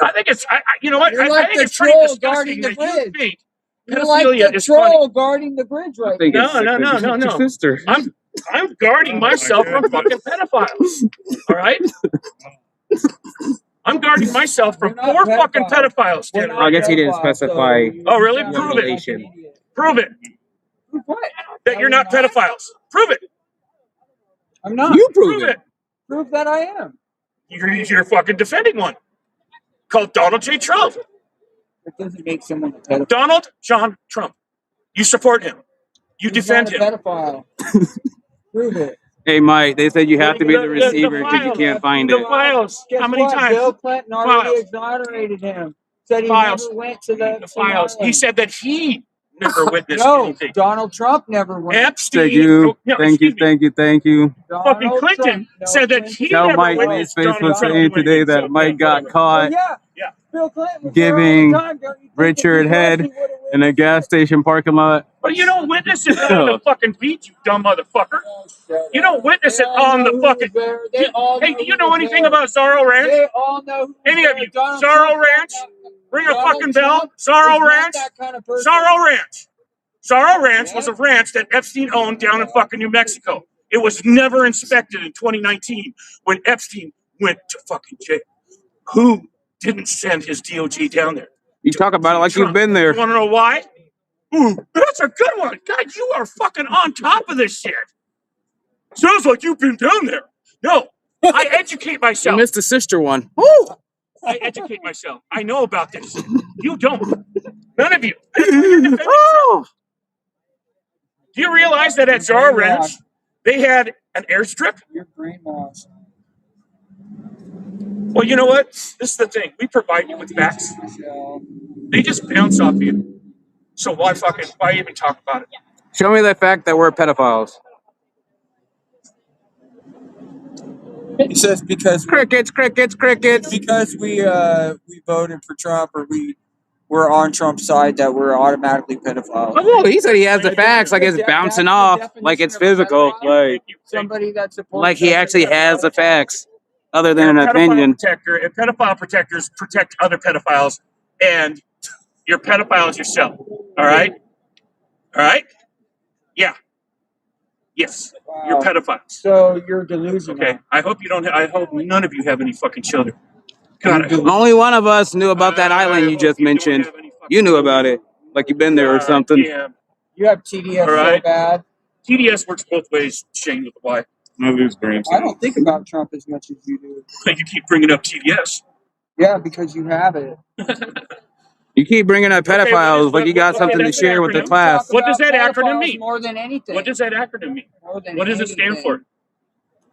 I think it's. You know what? You're I like think the it's pretty troll disgusting guarding the that you bridge. think You're like pedophilia the is funny. troll guarding the bridge right think now. it's No, sick. no, It's your sister. I'm guarding myself from fucking pedophiles. All right. I'm guarding myself from We're not four fucking pedophiles. pedophiles. We're standing not I guess he didn't pedophiles, specify. so Oh, really? you Prove sound it. like an idiot. Prove it. Prove what? That you're not pedophiles. Prove it. I'm not. You Prove prove it. it. Prove that I am. You're fucking defending one called Donald J. Trump. It doesn't make someone a pedophile. Donald John Trump. You support him. You He's defend not a him. pedophile. Prove it. Hey, Mike, they said you have to be the receiver because you files. can't find The it. files. Guess How many what? times? Bill Clinton already Files. exonerated him. Said he Files. never went to the Files. He said that he never witnessed no, anything. Donald Trump never went. Epstein. Said you. No, Thank you, excuse me. thank you, thank you. Fucking Donald Clinton Trump, no, said that Clinton. he Tell never Mike witnessed Maceface Donald was Trump saying doing today anything. that Mike got caught Yeah. Yeah. Bill Clinton was giving there all the time. Don't you think Richard if he was, head he would've in a witnessed gas it? station parking lot. But you don't witness it on the fucking beach, you dumb motherfucker. Oh, shut You up. don't witness They it all on know the who fucking. was there. They all Hey, know do you who know was anything there. about Zorro Ranch? They all know who was Any there. of you? Donald Zorro Trump, Ranch? Ring a Donald fucking bell. Trump Zorro is not Ranch? that kind of person. Zorro Ranch. Zorro Ranch was a What? ranch that Epstein owned down in fucking New Mexico. It was never inspected in 2019 when Epstein went to fucking jail. Who didn't send his DOJ down there? You talk about it like Trump. you've been there. You want to know why? Ooh, that's a good one. God, you are fucking on top of this shit. Sounds like you've been down there. No, I educate You myself. missed the sister one. I educate myself. I know about this. You don't. None of you. That's why you're defending Trump. Do you realize that at Zorro Ranch, they had an airstrip? You're brainwashed. Well, you know what? This is the thing. We provide you with facts. Michelle. They just bounce off you. So why even talk about it? Show me the fact that we're pedophiles. He says because Crickets, crickets, crickets. because we voted for Trump or we're on Trump's side that we're automatically pedophiles. Oh, he said he has the facts, like it's bouncing off, like it's physical, like Somebody that supports like he somebody actually that- has the facts, other than You're an a pedophile opinion. protector, and pedophile protectors protect other pedophiles, and you're pedophiles yourself. All right? All right? Yeah. Yes. Wow. You're pedophiles. So you're delusional. Okay. I hope none of you have any fucking children. God, Only one of us knew about that island you just mentioned. You knew about it, like you've been there or something. Yeah. You have TDS All right. so bad. TDS works both ways, Shane, with the Y. I lose brain I don't think about Trump as much as you do. You keep bringing up TDS. Yeah, because you have it. You keep bringing up Okay, pedophiles like you got something to that's an share with the acronym. class. What does that Talk about acronym pedophiles mean? More than anything. What does that acronym mean? More than What does it stand anything. for?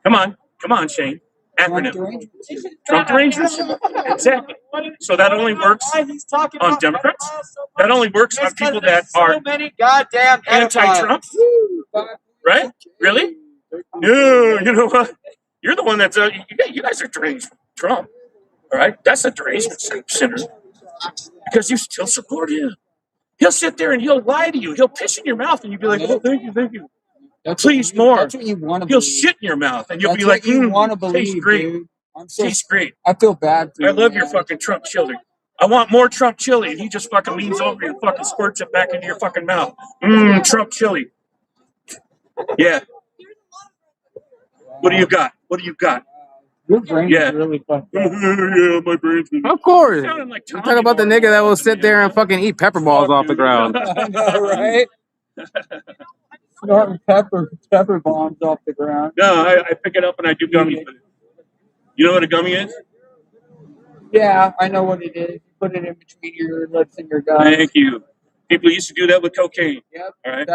Come on, Shane. Acronym. Trump Trump Rangers. Exactly. So that only works on Democrats. That only works on people that are goddamn anti-Trump. Right? Really? No, you know what? You're the one that's you guys are deranged from Trump. All right? That's a derangement center. Because you still support him. He'll sit there and he'll lie to you. He'll piss in your mouth and you'll be like, oh, thank you. Please more. That's what you want to He'll believe. shit in your mouth and you'll That's be like, what you want to believe, tastes great. dude. Tastes great. I feel bad for you. I love your fucking Trump chili. I want more Trump chili. And he just fucking leans over you and fucking squirts it back into your fucking mouth. Trump chili. Yeah. What do you got? What do you got? Your brain is really fucked up. Yeah, my brain's Of course. sounding like You talk about the nigga that will sit there and fucking eat pepper balls off the ground. I know, right? Snorting pepper bombs off the ground. No, I pick it up and I do gummies with it. You know what a gummy is? Yeah, I know what it is. You put it in between your lips and your gums. Thank you. People used to do that with cocaine. Yep. All right.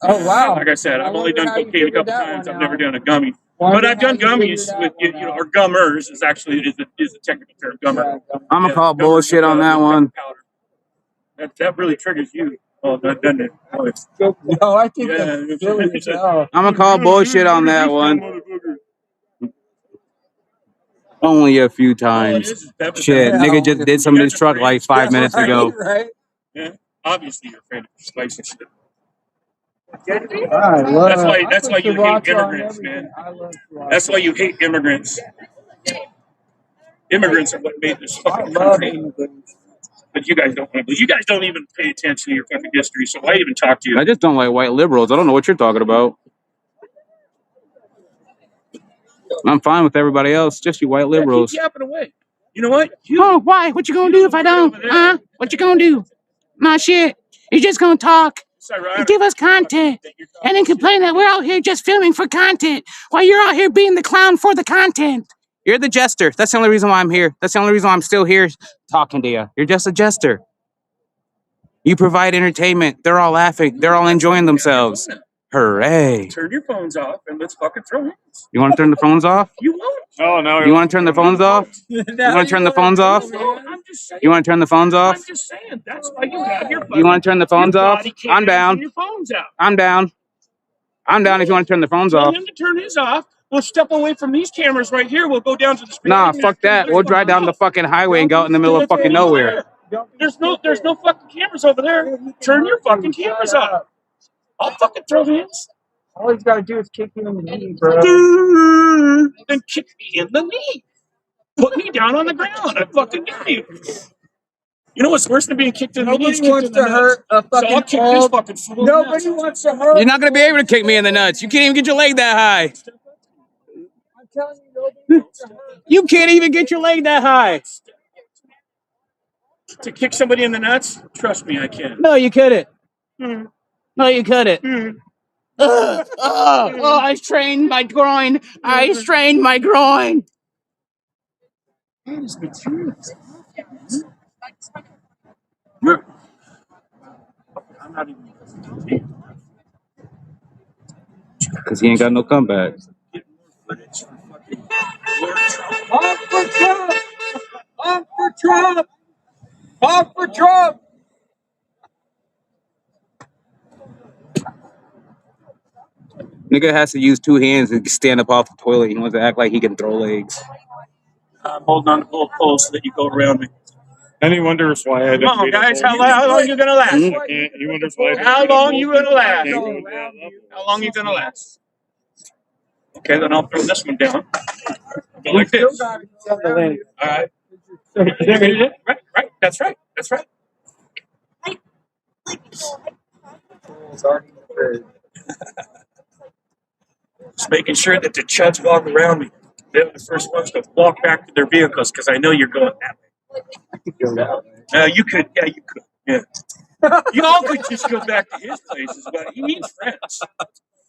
Oh wow! Like I said, I've only done cocaine a couple times. I've never done a gummy. Wonder But I've done how you gummies figured with, that one or gummers is actually is the technical term, gummer. I'm gonna call bullshit on that one. That really triggers you. Oh, that doesn't it? Oh, it's, No, I think Yeah, that's it's- silly as hell. I'm gonna call bullshit on that one. Only a few times. Shit, nigga just did some in his truck like 5 minutes ago. Right? Yeah. Obviously, you're afraid of spicy shit. That's why you hate immigrants, man. That's why you hate immigrants. Immigrants are what made this fucking country. But you guys don't want to. You guys don't even pay attention to your fucking history. So why even talk to you? I just don't like white liberals. I don't know what you're talking about. I'm fine with everybody else, just you white liberals. Keep yapping away. You know what? Oh, why? What you gonna do if I don't? Huh? What you gonna do? Nah, shit. You're just gonna talk and give us content and then complain that we're out here just filming for content while you're out here being the clown for the content. You're the jester. That's the only reason why I'm here. That's the only reason why I'm still here talking to you. You're just a jester. You provide entertainment. They're all laughing. They're all enjoying themselves. Hooray. Turn your phones off and let's fucking throw hands. You want to turn the phones off? You won't. Oh, no. You want to turn the phones off? You want to turn the phones off? I'm just saying. You want to turn the phones off? I'm just saying. That's why you have your. You want to turn the phones your off? body cams I'm down. and your phones out. I'm down. I'm down if you want to turn the phones Tell off. him to turn his off. We'll step away from these cameras right here. We'll go down to the. Nah, fuck that. We'll drive down the fucking highway and go out in the middle of fucking nowhere. There's no fucking cameras over there. Turn your fucking cameras off. I'll fucking throw hands. All he's got to do is kick you in the knee, bro. Then kick me in the knee. Put me down on the ground. I fucking dare you. You know what's worse than being kicked in the knee? Nobody wants to hurt a So I'll kick fucking this old. fucking fool. Nobody wants to hurt. You're not gonna be able to kick me in the nuts. You can't even get your leg that high. I'm telling you, nobody wants to hurt. You can't even get your leg that high. To kick somebody in the nuts? Trust me, I can. No, you couldn't. Hmm. No, you couldn't. Hmm. I strained my groin. I strained my groin. That is the truth. I'm not even. Because he ain't got no comeback. On for Trump! On for Trump! On for Trump! Nigga has to use 2 hands to stand up off the toilet. He wants to act like he can throw legs. I'm holding on to the goalpost so that you go around me. And he wonders why I had to Come on, create a guys. whole- How long you gonna last? He wonders why I had to How create a long whole you gonna last? thing. How long you gonna last? Okay, then I'll throw this one down. Go like this. All right. Right. That's right. Just making sure that the chuds walk around me. the first ones to walk back to their vehicles because I know you're going that way. You could. Yeah, you could. Yeah. Y'all could just go back to his places, but he needs friends.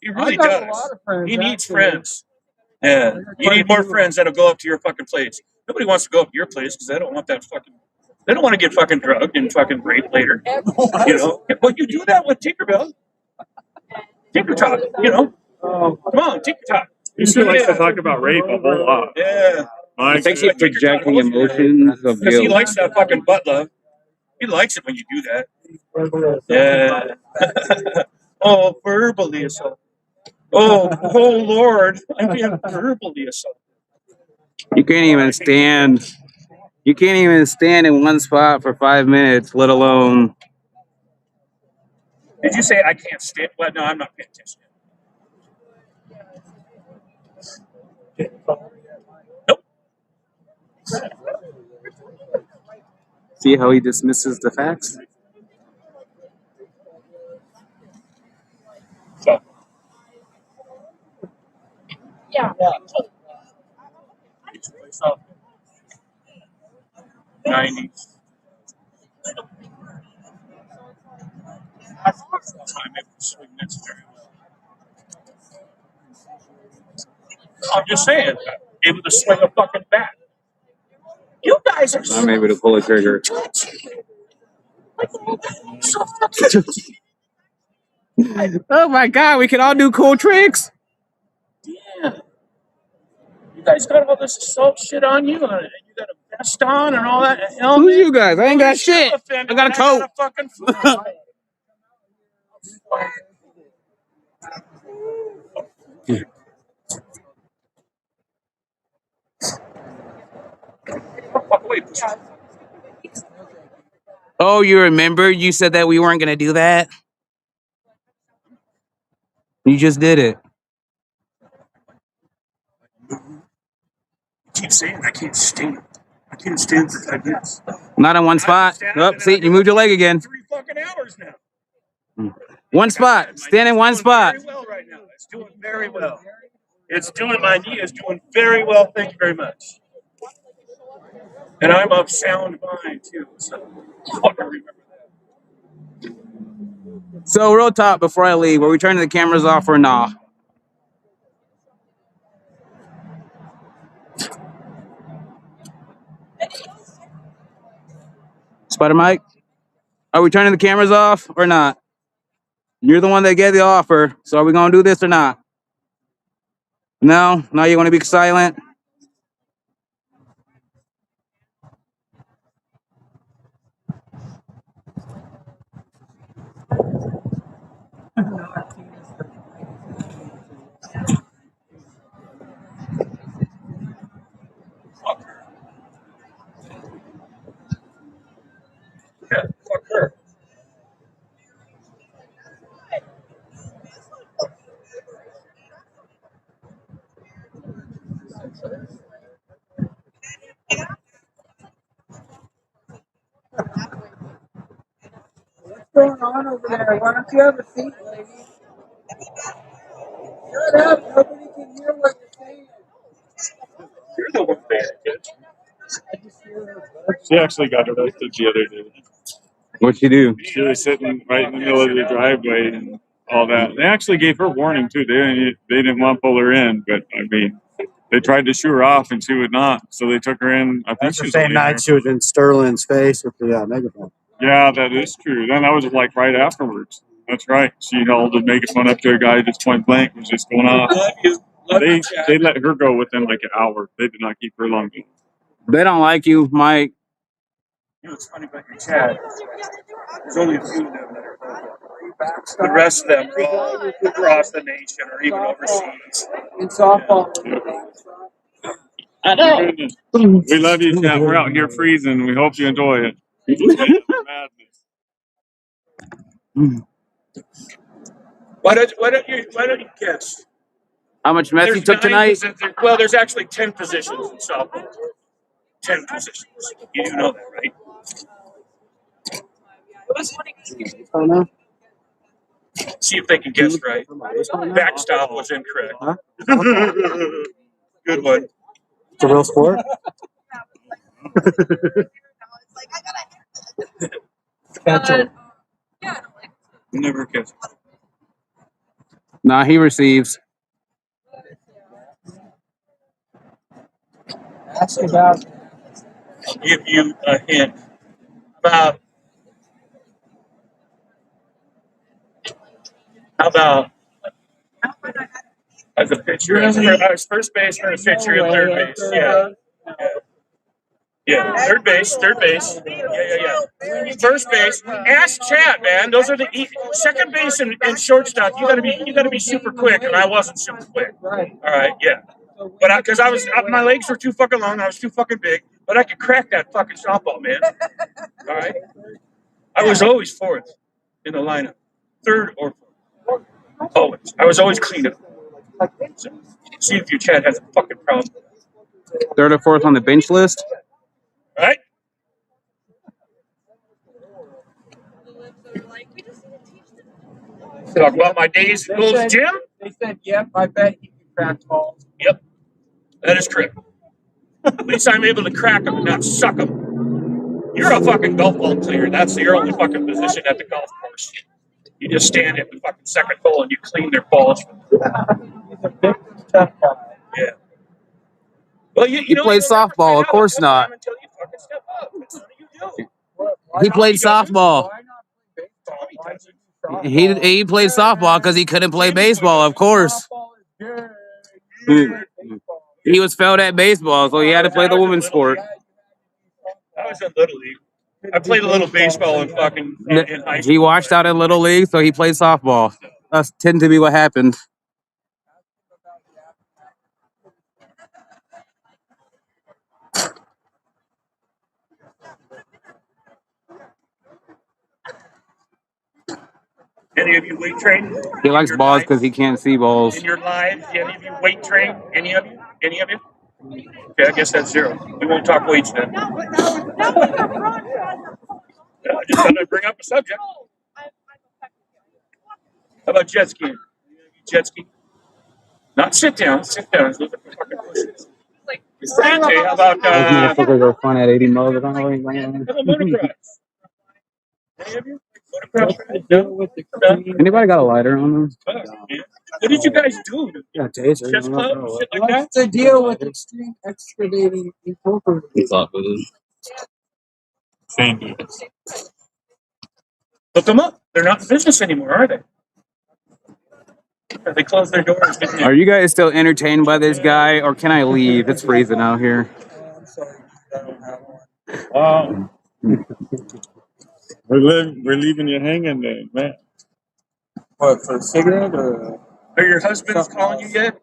He really does. A lot of friends, He needs actually. friends. Yeah. You need more friends that'll go up to your fucking place. Nobody wants to go up to your place because they don't want that fucking. They don't want to get fucking drugged and fucking raped later. You know. But you do that with Tinkerbell. Tinker Talk. You know. Come on, Tinker Talk. He still likes to talk about rape a whole lot. Yeah. I think he's projecting emotions of Because he guilt. likes that fucking butt love. He likes it when you do that. Yeah. Oh, verbally assault. Oh Lord, I'm being verbally assaulted. You can't even stand. You can't even stand in one spot for 5 minutes, let alone. Did you say I can't stand? Well, no, I'm not paying attention. Nope. See how he dismisses the facts? So. Yeah. 90s. I'm just saying, able to swing a fucking bat. You guys are I'm able to pull a trigger. Oh my god, we can all do cool tricks. Yeah. You guys got all this assault shit on you, and you got a vest on and all that. Who's you guys? I ain't got shit. I got a coat. Fucking Oh, you remember? You said that we weren't gonna do that. You just did it. keep saying I can't stand. I can't stand for 5 minutes. Not in one spot. Oh, see, you moved your leg again. 3 fucking hours now. One spot. Stand in one spot. Very well right now. It's doing very well. It's doing. My knee is doing very well. Thank you very much. And I'm of sound mind too. So fucking remember that. So, real talk before I leave, are we turning the cameras off or nah? Spider Mike, are we turning the cameras off or not? You're the one that gave the offer, so are we gonna do this or not? No? Now you want to be silent? Yeah, fuck her. What's going on over there? Why don't you have a seat, lady? Shut up. Nobody can hear what you're saying. You're the one paying attention. She actually got arrested the other day. What'd she do? She was sitting right in the middle of the driveway and all that. They actually gave her warning too. They didn't want to pull her in, but I mean, they tried to shoo her off and she would not. So they took her in. I think That's she the was same night she was in Sterling's face with the megaphone. Yeah, that is true. Then that was like right afterwards. That's right. She held a megaphone up to a guy just point blank was just going off. They let her go within like an hour. They did not keep her long. They don't like you, Mike. You know what's funny about your chat? There's only a few of them that are. The rest of them are all across the nation or even overseas. In softball. I know. We love you, chat. We're out here freezing. We hope you enjoy it. Madness. Why don't you guess? How much meth you took tonight? Well, there's actually 10 positions in softball. 10 positions. You do know that, right? See if they can guess right. Backstop was incorrect. Good one. It's a real sport. Never catch. Nah, he receives. Ask about. Give you a hint about. How about as a pitcher? I was first baseman, a pitcher, and third base. Yeah. Yeah, third base. Yeah. First base. Ask Chad, man. Those are the second base and shortstop. You gotta be super quick, and I wasn't super quick. Right. All right, yeah. But because I was, my legs were too fucking long, I was too fucking big. But I could crack that fucking softball, man. All right. I was always fourth in the lineup, third or fourth. Always. I was always cleanup. So, see if your Chad has a fucking problem. Third or fourth on the bench list. All right. Talk about my days at Gold's Gym. They said, "Yep, I bet you can crack balls." Yep, that is correct. At least I'm able to crack them and not suck them. You're a fucking golf ball player. That's your only fucking position at the golf course. You just stand at the fucking second hole and you clean their balls. He's a big tough guy. Yeah. Well, you know, plays softball. Of course not. Until you fucking step up. That's what you do. He played softball. Why not play baseball? Why do softball? He played softball because he couldn't play baseball. Of course. Softball is good. He was failed at baseball, so he had to play the women's sport. I was in Little League. I played a little baseball in fucking in high school. He washed out in Little League, so he played softball. That's tend to be what happened. Any of you weight train? He likes balls because he can't see balls. In your lives, any of you weight train? Any of you? Any of you? Okay, I guess that's zero. We won't talk weights then. I just thought I'd bring up a subject. How about jet skiing? Jet ski? Not sit down. Sit down. Those are fucking pushes. Okay, how about Those motherfuckers are fun at 80 miles an hour. motocross? Any of you? Anybody got a lighter on them? What did you guys do? Yeah, taser. Chest club? Shit like that? What's the deal with extreme excavating incorporated? Same dude. Look them up. They're not in business anymore, are they? They closed their doors. Didn't they? Are you guys still entertained by this guy, or can I leave? It's freezing out here. I'm sorry, I don't have one. We're leaving you hanging there, man. What, for a cigarette or? Are your husbands calling you yet?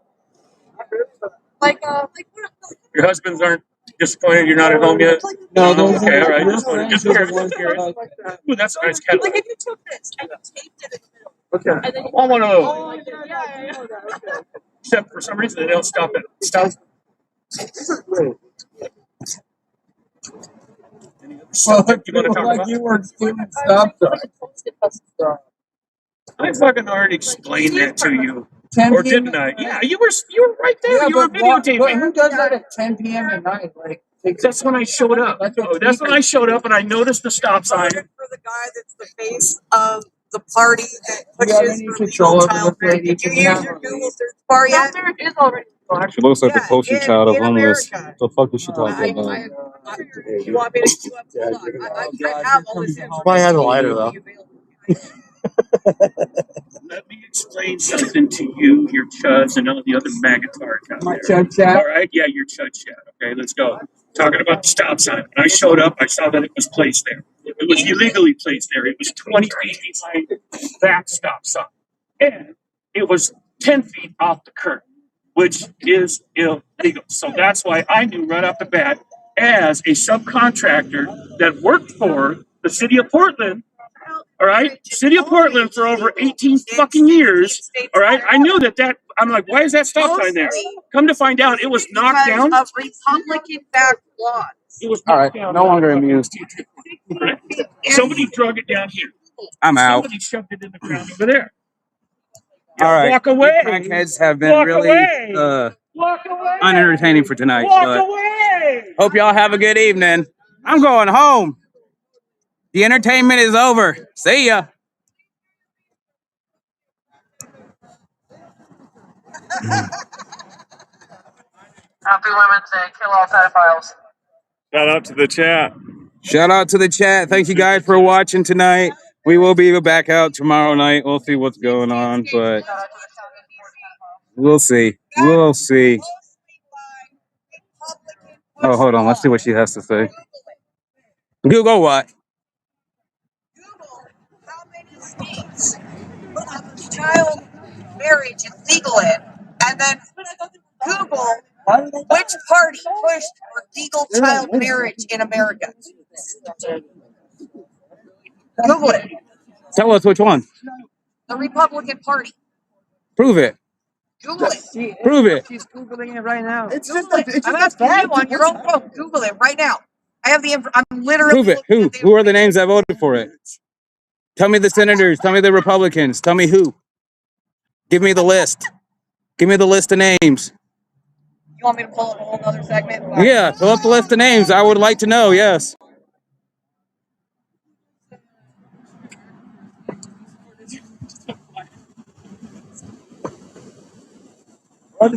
Your husbands aren't disappointed you're not at home yet? No, those Okay, are all right. your Just friends curious. are the ones that like that. Ooh, that's a nice cat. Like if you took this and you taped it in the middle, Okay. and then you I want to know. Oh, yeah. Except for some reason they don't stop it. Stop. Wait. Well, Well, you want to talk like about? you were doing stop sign. I fucking already explained that to you. 10 Or p.m. didn't I? Yeah, you were right there. Yeah, You were but what, videotaping. who does that at 10 p.m. at night? Like, That's when I showed up. That's when I showed up and I noticed the stop sign. For the guy that's the face of the party that do you have pushes any for control legal over this childcare. lady? Did you use your Google search bar yet? there is already. She looks like the Yeah, poster child of in homeless. America. The fuck is she talking about? You want me to hold on? I have all this information. Somebody has a lighter, though. Let me explain something to you, your chuds, and all the other magatards out My there. chud chat. All right, yeah, your chud chat. Okay, let's go. Talking about the stop sign. When I showed up, I saw that it was placed there. It was illegally placed there. It was 20 feet behind that stop sign. And it was 10 feet off the curb, which is illegal. So that's why I knew right off the bat, as a subcontractor that worked for the city of Portland, all right, city of Portland for over 18 fucking years, all right, I knew that, I'm like, why is that stop sign there? Come to find out, it was knocked down. Of Republican-backed laws. It was All right, knocked down. no longer amused. Somebody drug it down here. I'm out. Somebody shoved it in the ground over there. All right. Walk away. You crackheads have been Walk really away. unentertaining for tonight. But hope y'all have a good evening. I'm going home. The entertainment is over. See ya. Happy Women's Day. Kill all pedophiles. Shout out to the chat. Shout out to the chat. Thank you guys for watching tonight. We will be back out tomorrow night. We'll see what's going on, but we'll see. We'll see. Oh, hold on. Let's see what she has to say. Google what? How many states put child marriage is legal in, and then Google which party pushed for legal child marriage in America. Google it. Tell us which one. The Republican Party. Prove it. Google it. Prove it. She's Googling it right now. I'm asking you on your own phone. Google it right now. I have the I'm literally Prove it. Who? Who are the names that voted for it? Tell me the senators. Tell me the Republicans. Tell me who. Give me the list. Give me the list of names. You want me to pull up a whole other segment? Yeah, pull up the list of names. I would like to know, yes. I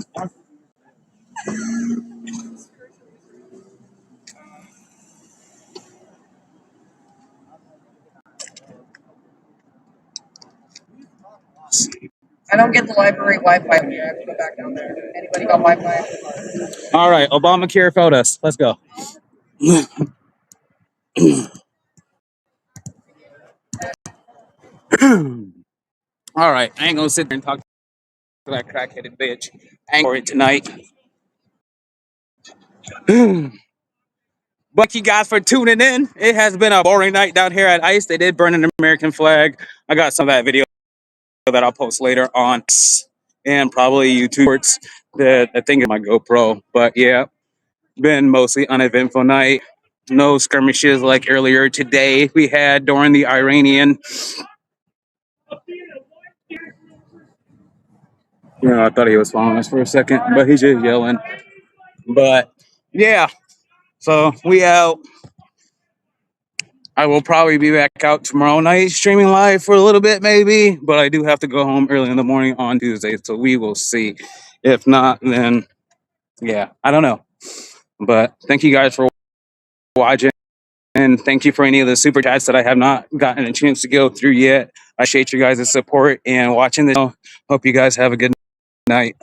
don't get the library Wi-Fi here. I have to go back down there. Anybody got Wi-Fi? All right, Obamacare failed us. Let's go. All right, I ain't gonna sit there and talk to that crackheaded bitch. I ain't for it tonight. Thank you guys for tuning in. It has been a boring night down here at ICE. They did burn an American flag. I got some of that video that I'll post later on, and probably YouTube shorts that I think is my GoPro. But yeah, been mostly uneventful night. No skirmishes like earlier today we had during the Iranian. I thought he was following us for a second, but he's just yelling. But yeah, so we out. I will probably be back out tomorrow night streaming live for a little bit, maybe. But I do have to go home early in the morning on Tuesday, so we will see. If not, then yeah, I don't know. But thank you guys for watching, and thank you for any of the super chats that I have not gotten a chance to go through yet. I appreciate you guys' support and watching the show. Hope you guys have a good night.